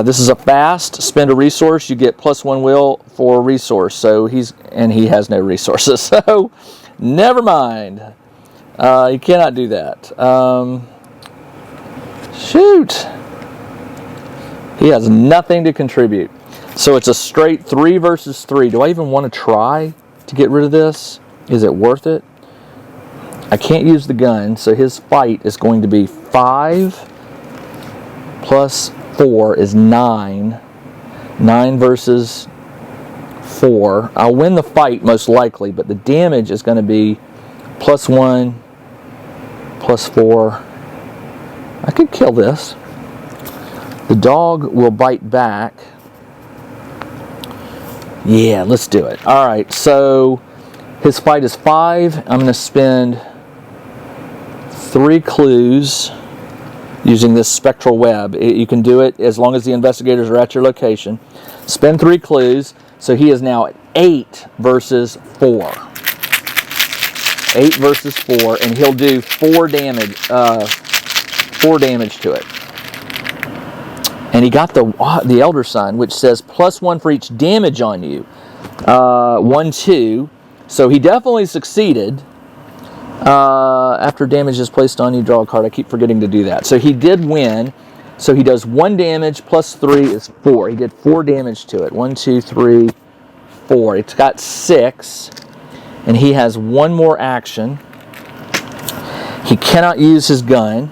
This is a fast. Spend a resource. You get +1 will for a resource. So he has no resources. So never mind. You cannot do that. Shoot. He has nothing to contribute. So it's a straight 3 versus 3. Do I even want to try to get rid of this? Is it worth it? I can't use the gun, so his fight is going to be 5 plus 4 is 9. 9 versus 4. I'll win the fight most likely, but the damage is going to be +1, +4. I could kill this. The dog will bite back. Yeah, let's do it. All right, so his fight is 5. I'm going to spend 3 clues. using this spectral web. You can do it as long as the investigators are at your location. Spend 3 clues, so he is now at 8 versus 4. 8 versus 4, and he'll do 4 damage. 4 damage to it. And he got the Elder Sign, which says +1 for each damage on you. 1, 2. So he definitely succeeded. After damage is placed on you, draw a card. I keep forgetting to do that. So he did win. So he does 1 damage plus 3 is 4. He did 4 damage to it. 1, 2, 3, 4. It's got 6. And he has 1 more action. He cannot use his gun.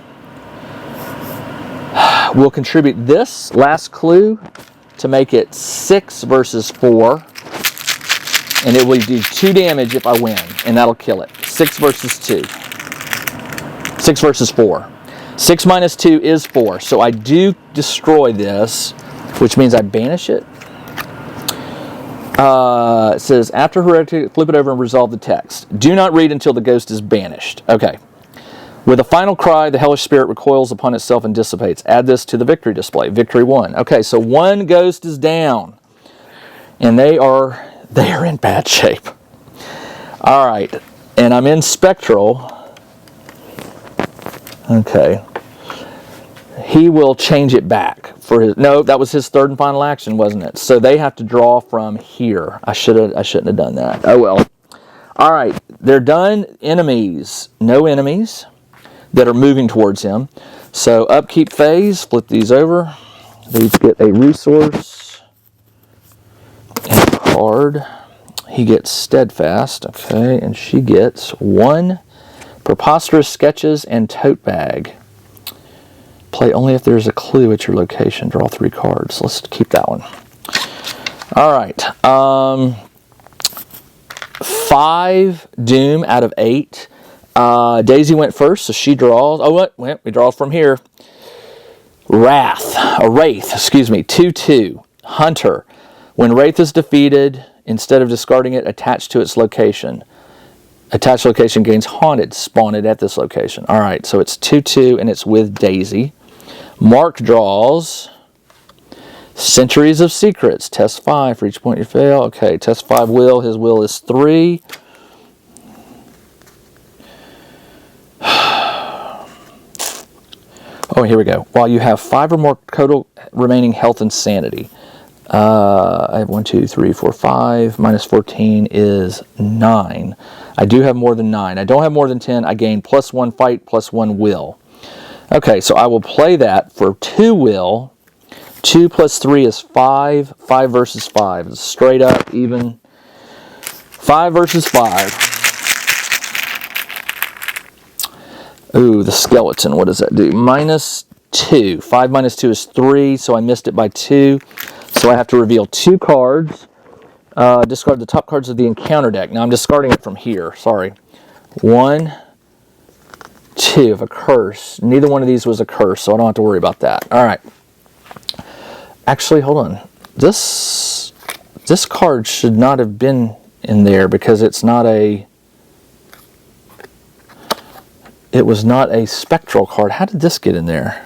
We'll contribute this last clue to make it 6 versus 4. And it will do 2 damage if I win, and that'll kill it. 6 versus 2. 6 versus 4. 6 minus 2 is 4. So I do destroy this, which means I banish it. It says, after heredity, flip it over and resolve the text. Do not read until the ghost is banished. Okay. With a final cry, the hellish spirit recoils upon itself and dissipates. Add this to the victory display. Victory 1. Okay, so 1 ghost is down. And they are in bad shape. All right, and I'm in Spectral. Okay. He will change it back for his. No, that was his 3rd and final action, wasn't it? So they have to draw from here. I shouldn't have done that. Oh well. All right, they're done. Enemies. No enemies that are moving towards him. So upkeep phase. Flip these over. These get a resource. And a card. He gets steadfast, okay, and she gets 1 preposterous sketches and tote bag. Play only if there's a clue at your location. Draw 3 cards. Let's keep that one. All right. 5 doom out of 8. Daisy went first, so she draws. Oh, what? Well, we draw from here. Wraith. 2/2. Hunter. When Wraith is defeated, instead of discarding it, attach to its location. Attached location gains haunted. Spawn it at this location. All right, so it's 2/2, and it's with Daisy. Mark draws Centuries of Secrets. Test 5 for each point you fail. Okay, test 5 will. His will is 3. Oh, here we go. While you have 5 or more total remaining health and sanity. I have 1, 2, 3, 4, 5. Minus 14 is 9. I do have more than 9. I don't have more than 10. I gain +1 fight, +1 will. Okay, so I will play that for 2 will. 2 plus 3 is 5. 5 versus 5. It's straight up, even. 5 versus 5. Ooh, the skeleton. What does that do? -2. 5 minus 2 is 3, so I missed it by 2. So I have to reveal 2 cards. Discard the top cards of the encounter deck. Now I'm discarding it from here. Sorry. 1, 2 of a curse. Neither one of these was a curse, so I don't have to worry about that. All right. Actually, hold on. This card should not have been in there because it's not a. It was not a spectral card. How did this get in there?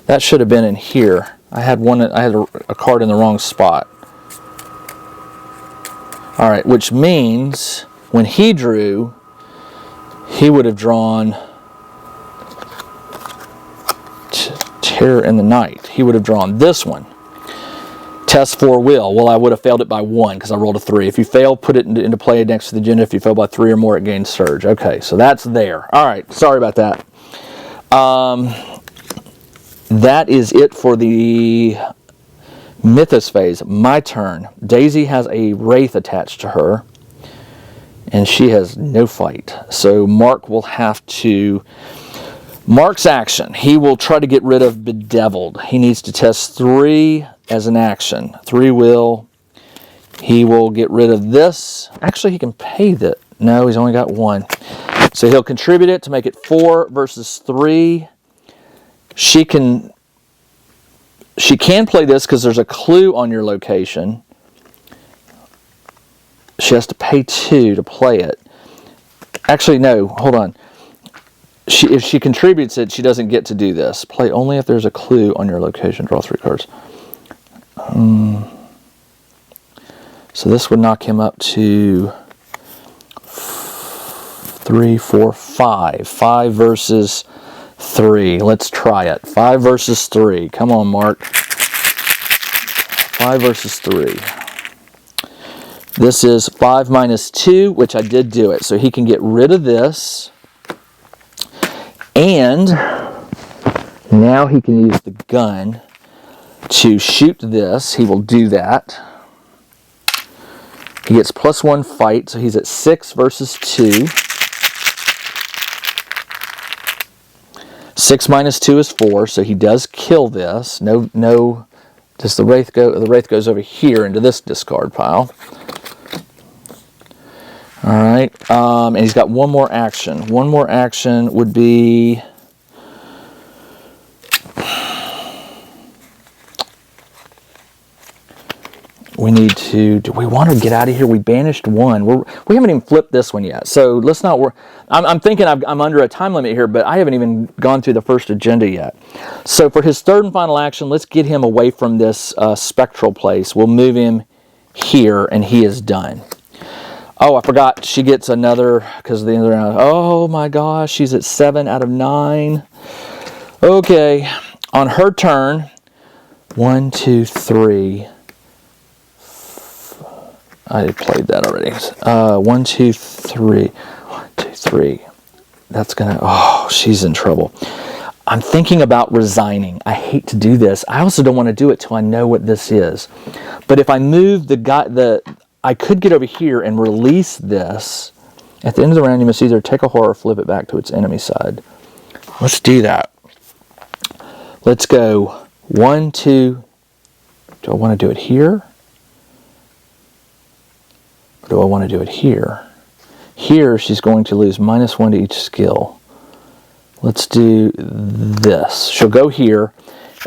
That should have been in here. I had a card in the wrong spot. All right, which means when he drew, he would have drawn Terror in the Night. He would have drawn this one. Test 4 will. Well, I would have failed it by 1 because I rolled a 3. If you fail, put it into play next to the agenda. If you fail by 3 or more, it gains surge. Okay, so that's there. All right, sorry about that. That is it for the Mythos phase. My turn. Daisy has a Wraith attached to her, and she has no fight. So Mark will have to... Mark's action. He will try to get rid of Bedeviled. He needs to test 3 as an action. 3 will. He will get rid of this. Actually, he can pay that. No, he's only got 1. So he'll contribute it to make it 4 versus 3. She can play this because there's a clue on your location. She has to pay 2 to play it. Actually, no, hold on. if she contributes it, she doesn't get to do this. Play only if there's a clue on your location. Draw 3 cards. So this would knock him up to 3, 4, 5. 5 versus 3. Let's try it. 5 versus 3. Come on, Mark. 5 versus 3. This is 5 minus 2, which I did do it. So he can get rid of this. And now he can use the gun to shoot this. He will do that. He gets +1 fight, so he's at 6 versus 2. 6 minus 2 is 4, so he does kill this. No. Does the Wraith go? The Wraith goes over here into this discard pile. All right, and he's got one more action. One more action would be... We need to... Do we want to get out of here? We banished one. We haven't even flipped this one yet, so let's not worry. I'm thinking I'm under a time limit here, but I haven't even gone through the first agenda yet. So for his third and final action, let's get him away from this spectral place. We'll move him here, and he is done. Oh, I forgot. She gets another, because of the end of the round. Oh my gosh, she's at 7 out of 9. Okay, on her turn, 1, 2, 3. I played that already. 1, 2, 3. 1, 2, 3. That's gonna... Oh, she's in trouble. I'm thinking about resigning. I hate to do this. I also don't want to do it till I know what this is. But if I move the guy... I could get over here and release this. At the end of the round, you must either take a horror or flip it back to its enemy side. Let's do that. Let's go 1, 2. Do I want to do it here? Or do I want to do it here? Here, she's going to lose -1 to each skill. Let's do this. She'll go here,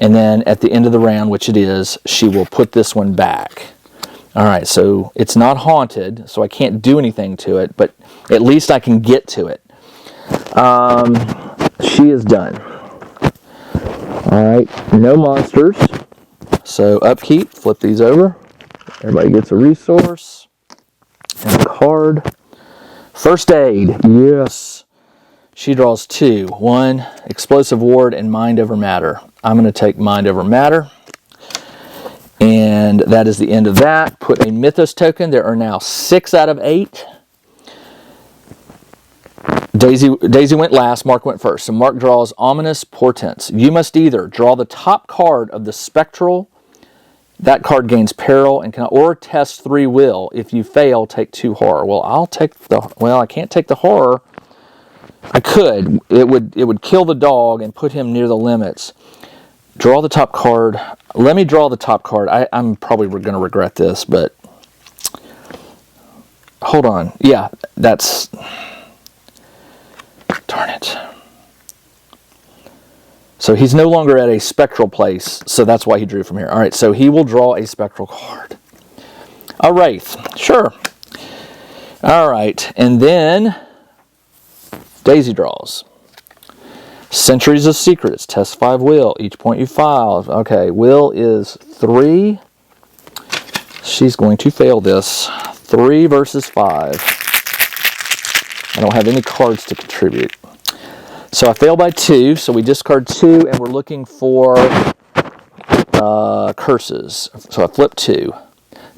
and then at the end of the round, which it is, she will put this one back. All right, so it's not haunted, so I can't do anything to it, but at least I can get to it. She is done. All right, no monsters. So upkeep, flip these over. Everybody gets a resource and a card. First aid, yes. She draws 2. 1, explosive ward, and mind over matter. I'm going to take mind over matter. And that is the end of that. Put a Mythos token. There are now 6 out of 8. Daisy went last. Mark went first. So Mark draws Ominous Portents. You must either draw the top card of the Spectral. That card gains peril and or test 3 will. If you fail, take 2 horror. Well, I'll take the... Well, I can't take the horror. I could. It would kill the dog and put him near the limits. Draw the top card. Let me draw the top card. I'm probably going to regret this, but... Hold on. Yeah, that's... Darn it. So he's no longer at a spectral place, so that's why he drew from here. All right, so he will draw a spectral card. A Wraith. Sure. All right, and then Daisy draws. Centuries of Secrets. Test 5 will. Each point you file. Okay, will is 3. She's going to fail this. 3 versus 5. I don't have any cards to contribute. So I fail by 2, so we discard 2, and we're looking for curses. So I flip 2.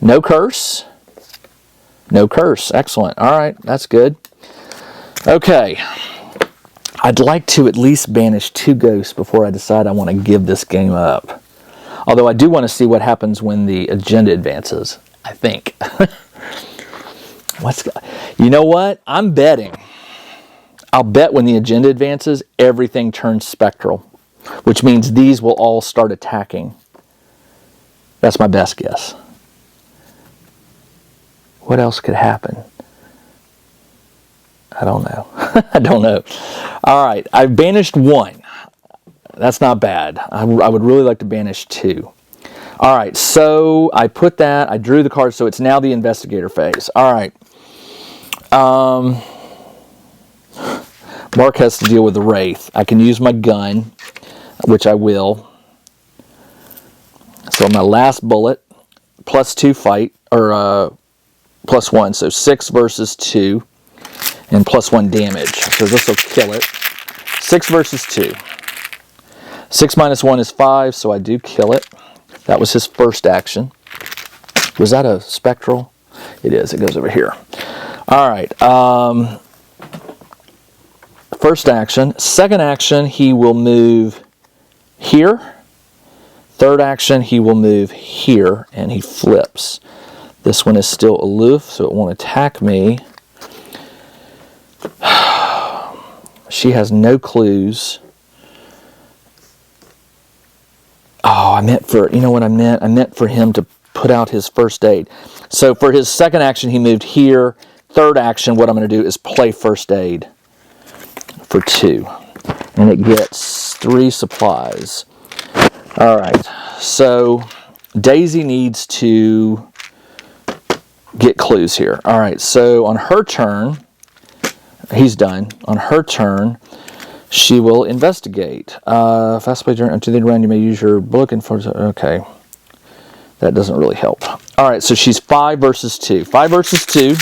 No curse. No curse. Excellent. All right, that's good. Okay. I'd like to at least banish 2 ghosts before I decide I want to give this game up. Although I do want to see what happens when the agenda advances, I think. You know what? I'm betting. I'll bet when the agenda advances, everything turns spectral, which means these will all start attacking. That's my best guess. What else could happen? I don't know. I don't know. All right, I've banished 1. That's not bad. I would really like to banish 2. All right, so I put that. I drew the card, so it's now the investigator phase. All right. Mark has to deal with the Wraith. I can use my gun, which I will. So my last bullet, +2 fight, or +1, so 6 versus 2, and +1 damage. So this will kill it. 6 versus 2. 6 minus 1 is 5, so I do kill it. That was his first action. Was that a spectral? It is. It goes over here. All right. First action. Second action, he will move here. Third action, he will move here, and he flips. This one is still aloof, so it won't attack me. She has no clues. Oh, I meant for, you know what I meant? I meant for him to put out his first aid. So for his second action, he moved here. Third action, what I'm going to do is play first aid for 2. And it gets 3 supplies. All right, so Daisy needs to get clues here. All right, so on her turn, he's done. On her turn, she will investigate. Fast play turn until the end round, you may use your book and for. Okay, that doesn't really help. All right, so she's 5 versus 2. 5 versus 2.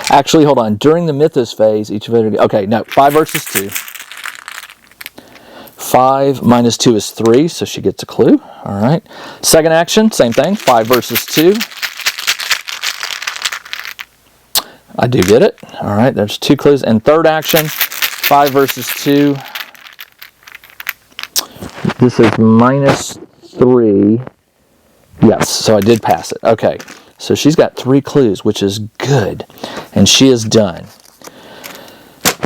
Actually, hold on. During the Mythos phase, each of it. Okay, no, 5 versus 2. 5 minus 2 is 3, so she gets a clue. All right. Second action, same thing. 5 versus 2. I do get it. All right, there's 2 clues. And third action, 5 versus 2. This is -3. Yes, so I did pass it. Okay, so she's got 3 clues, which is good. And she is done.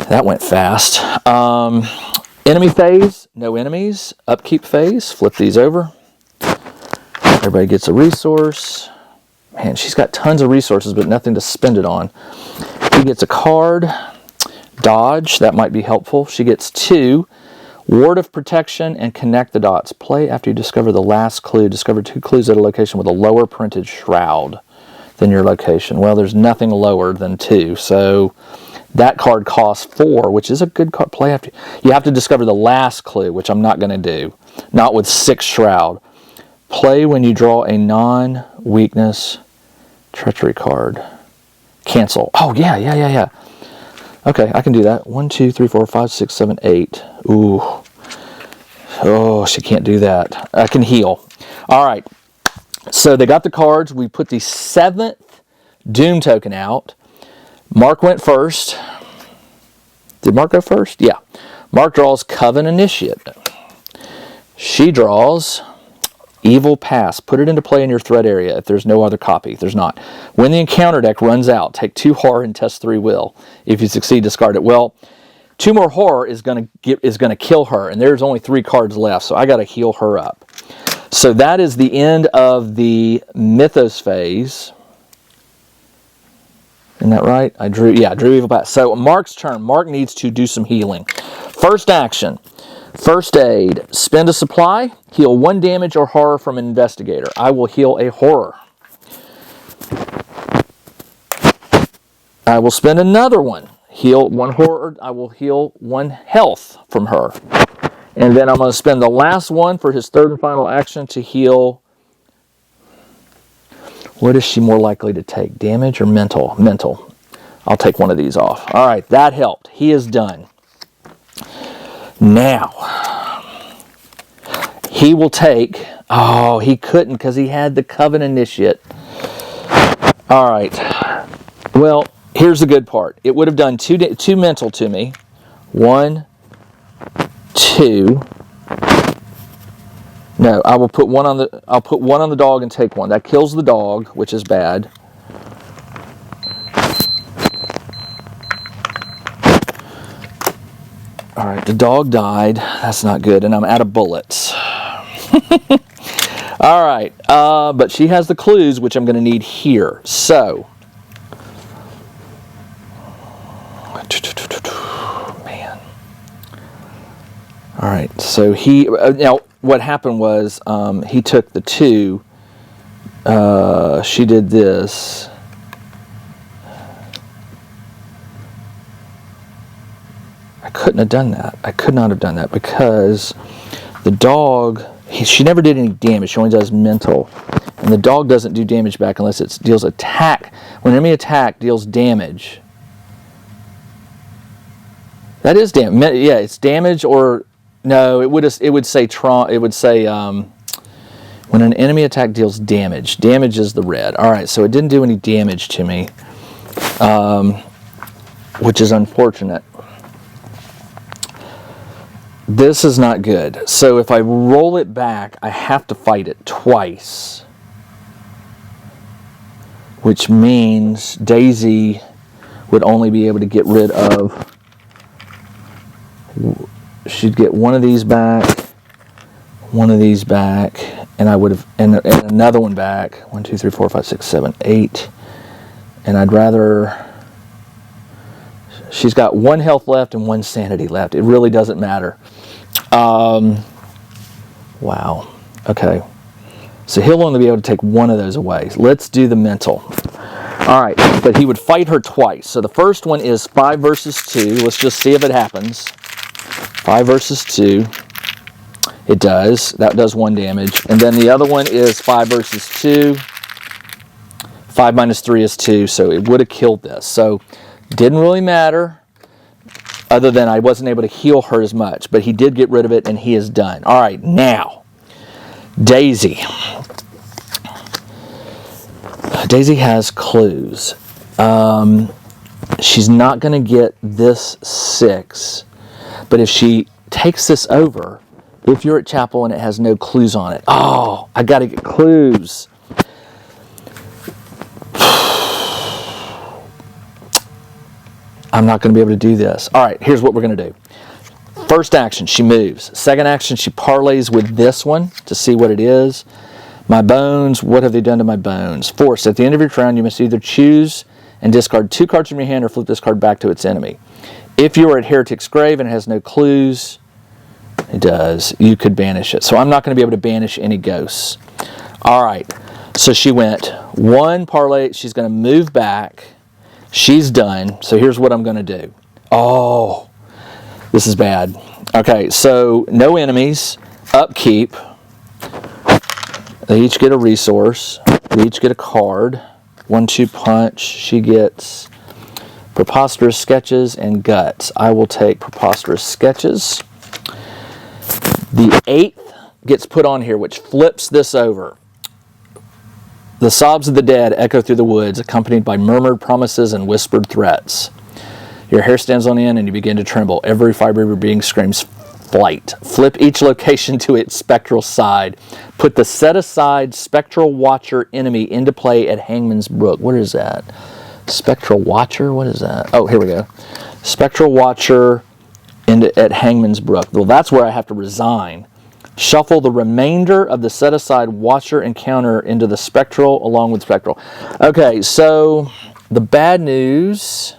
That went fast. Enemy phase, no enemies. Upkeep phase, flip these over. Everybody gets a resource. Man, she's got tons of resources, but nothing to spend it on. He gets a card. Dodge, that might be helpful. She gets 2. Ward of Protection and Connect the Dots. Play after you discover the last clue. Discover 2 clues at a location with a lower printed shroud than your location. Well, there's nothing lower than 2, so that card costs 4, which is a good card. Play after you have to discover the last clue, which I'm not going to do. Not with 6 shroud. Play when you draw a non-weakness treachery card. Cancel. Oh, yeah. Okay, I can do that. 1, 2, 3, 4, 5, 6, 7, 8. Ooh. Oh, she can't do that. I can heal. All right. So they got the cards. We put the 7th Doom token out. Mark went first. Did Mark go first? Yeah. Mark draws Coven Initiate. She draws Evil Pass. Put it into play in your threat area if there's no other copy. There's not. When the encounter deck runs out, take 2 horror and test 3 will. If you succeed, discard it. Well, 2 more horror is going to kill her, and there's only 3 cards left, so I got to heal her up. So that is the end of the Mythos phase. Isn't that right? I drew Evil Pass. So Mark's turn. Mark needs to do some healing. First action. First aid. Spend a supply. Heal 1 damage or horror from an investigator. I will heal a horror. I will spend another one. Heal 1 horror. I will heal 1 health from her. And then I'm going to spend the last one for his third and final action to heal. What is she more likely to take? Damage or mental? Mental. I'll take one of these off. All right, that helped. He is done. Now, he will take... Oh, he couldn't because he had the Coven Initiate. All right. Well, here's the good part. It would have done 2 mental to me. 1, 2... No, I will put 1 on the. I'll put 1 on the dog and take 1. That kills the dog, which is bad. All right, the dog died. That's not good, and I'm out of bullets. All right, but she has the clues, which I'm going to need here. So, man. All right, so he now. What happened was he took the 2. She did this. couldn't have done that. I could not have done that because the dog, she never did any damage. She only does mental. And the dog doesn't do damage back unless it deals attack. When enemy attack deals damage. That is damage. Yeah, it's damage or no, it would say trauma. It would say when an enemy attack deals damage. Damage is the red. All right, so it didn't do any damage to me, which is unfortunate. This is not good. So if I roll it back, I have to fight it twice. Which means Daisy would only be able to get rid of... She'd get one of these back, and I would have... And another one back. 1, 2, 3, 4, 5, 6, 7, 8. And I'd rather... She's got 1 health left and 1 sanity left. It really doesn't matter. Wow. Okay. So he'll only be able to take 1 of those away. Let's do the mental. All right. But he would fight her twice. So the first one is 5 versus 2. Let's just see if it happens. 5 versus 2. It does. That does 1 damage. And then the other one is 5 versus 2. 5 minus 3 is 2. So it would have killed this. So didn't really matter, other than I wasn't able to heal her as much. But he did get rid of it, and he is done. All right, now, Daisy. Daisy has clues. She's not going to get this 6. But if she takes this over, if you're at chapel and it has no clues on it, oh, I got to get clues. I'm not going to be able to do this. All right, here's what we're going to do. First action, she moves. Second action, she parlays with this one to see what it is. My bones, what have they done to my bones? Force, at the end of your turn, you must either choose and discard 2 cards from your hand or flip this card back to its enemy. If you are at Heretic's Grave and it has no clues, it does, you could banish it. So I'm not going to be able to banish any ghosts. All right, so she went 1 parlay. She's going to move back. She's done, so here's what I'm going to do. Oh, this is bad. Okay, so no enemies, upkeep. They each get a resource. We each get a card. 1-2 punch. She gets preposterous sketches and guts. I will take preposterous sketches. The 8th gets put on here, which flips this over. The sobs of the dead echo through the woods, accompanied by murmured promises and whispered threats. Your hair stands on end and you begin to tremble. Every fiber of your being screams flight. Flip each location to its spectral side. Put the set-aside Spectral Watcher enemy into play at Hangman's Brook. What is that? Spectral Watcher? What is that? Oh, here we go. Spectral Watcher at Hangman's Brook. Well, that's where I have to resign. Shuffle the remainder of the set-aside Watcher encounter into the Spectral along with Spectral. Okay, so the bad news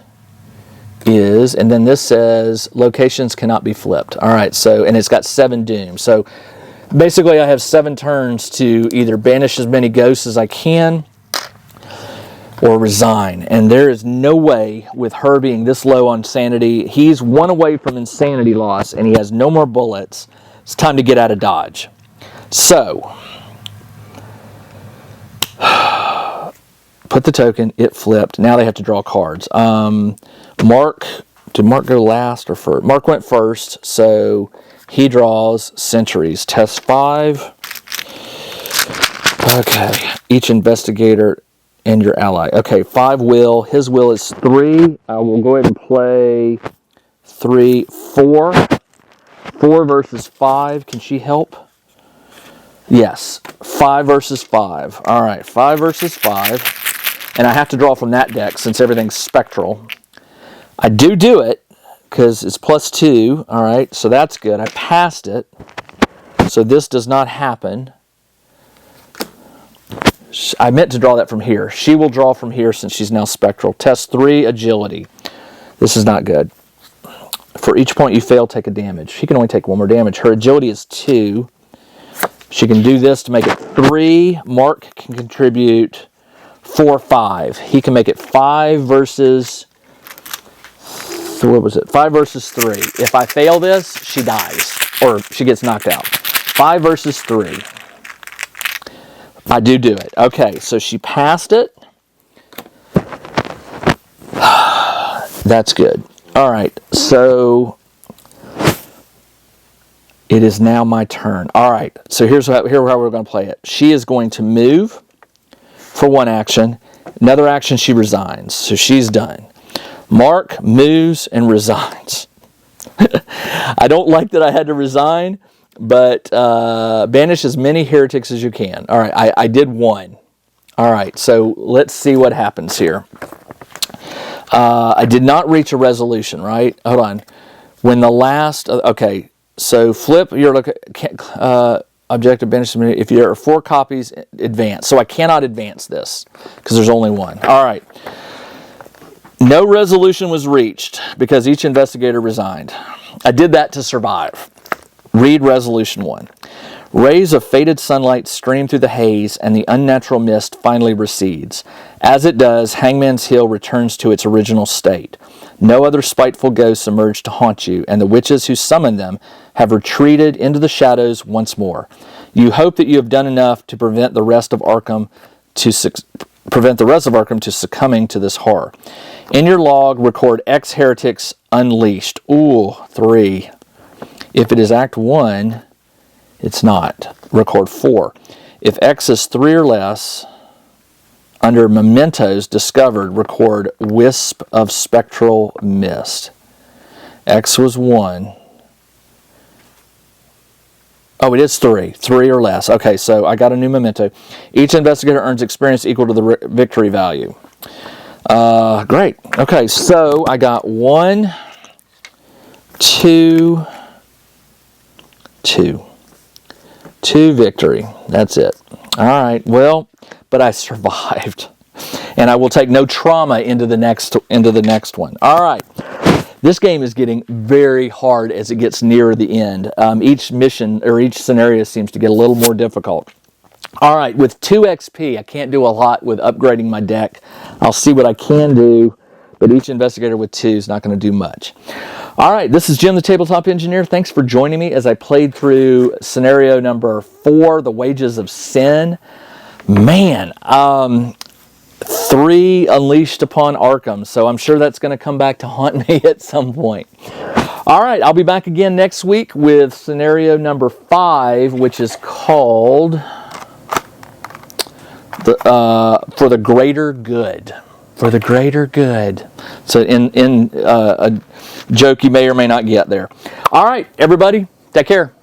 is, and then this says, locations cannot be flipped. All right, so, and it's got 7 dooms. So basically I have 7 turns to either banish as many ghosts as I can or resign. And there is no way with her being this low on sanity. He's 1 away from insanity loss and he has no more bullets. It's time to get out of Dodge. So, put the token, it flipped. Now they have to draw cards. Mark, did Mark go last or first? Mark went first, so he draws Centuries. Test 5. Okay, each investigator and your ally. Okay, 5 will. His will is 3. I will go ahead and play 3, 4. 4 versus 5. Can she help? Yes. 5 versus 5. All right. 5 versus 5. And I have to draw from that deck since everything's spectral. I do it because it's +2. All right. So that's good. I passed it. So this does not happen. I meant to draw that from here. She will draw from here since she's now spectral. Test 3, agility. This is not good. For each point you fail, take a damage. She can only take 1 more damage. Her agility is 2. She can do this to make it 3. Mark can contribute 4, 5. He can make it 5 versus what was it? 5 versus 3. If I fail this, she dies. Or she gets knocked out. 5 versus 3. I do it. Okay, so she passed it. That's good. All right, so it is now my turn. All right, so here's how we're going to play it. She is going to move for one action. Another action, she resigns. So she's done. Mark moves and resigns. I don't like that I had to resign, but banish as many heretics as you can. All right, I did one. All right, so let's see what happens here. I did not reach a resolution, right? Hold on. When the last, okay, so flip your objective banish. If there are 4 copies, advance. So I cannot advance this because there's only one. All right. No resolution was reached because each investigator resigned. I did that to survive. Read resolution 1. Rays of faded sunlight stream through the haze, and the unnatural mist finally recedes. As it does, Hangman's Hill returns to its original state. No other spiteful ghosts emerge to haunt you, and the witches who summoned them have retreated into the shadows once more. You hope that you have done enough to prevent the rest of Arkham to succumbing to this horror. In your log, record X heretics unleashed. Ooh, 3. If it is Act 1, it's not. Record 4. If X is 3 or less, under mementos discovered, record wisp of spectral mist. X was 1. Oh, it is 3. 3 or less. Okay, so I got a new memento. Each investigator earns experience equal to the victory value. Great. Okay, so I got 1, 2, 2. 2 victory. That's it. All right. Well, but I survived, and I will take no trauma into the next one. All right. This game is getting very hard as it gets nearer the end. Each mission or each scenario seems to get a little more difficult. All right. With 2 XP, I can't do a lot with upgrading my deck. I'll see what I can do, but each investigator with 2 is not going to do much. All right, this is Jim, the Tabletop Engineer. Thanks for joining me as I played through scenario number 4, The Wages of Sin. Man, 3 unleashed upon Arkham, so I'm sure that's going to come back to haunt me at some point. All right, I'll be back again next week with scenario number 5, which is called For the Greater Good. For the greater good. So in a joke you may or may not get there. All right, everybody, take care.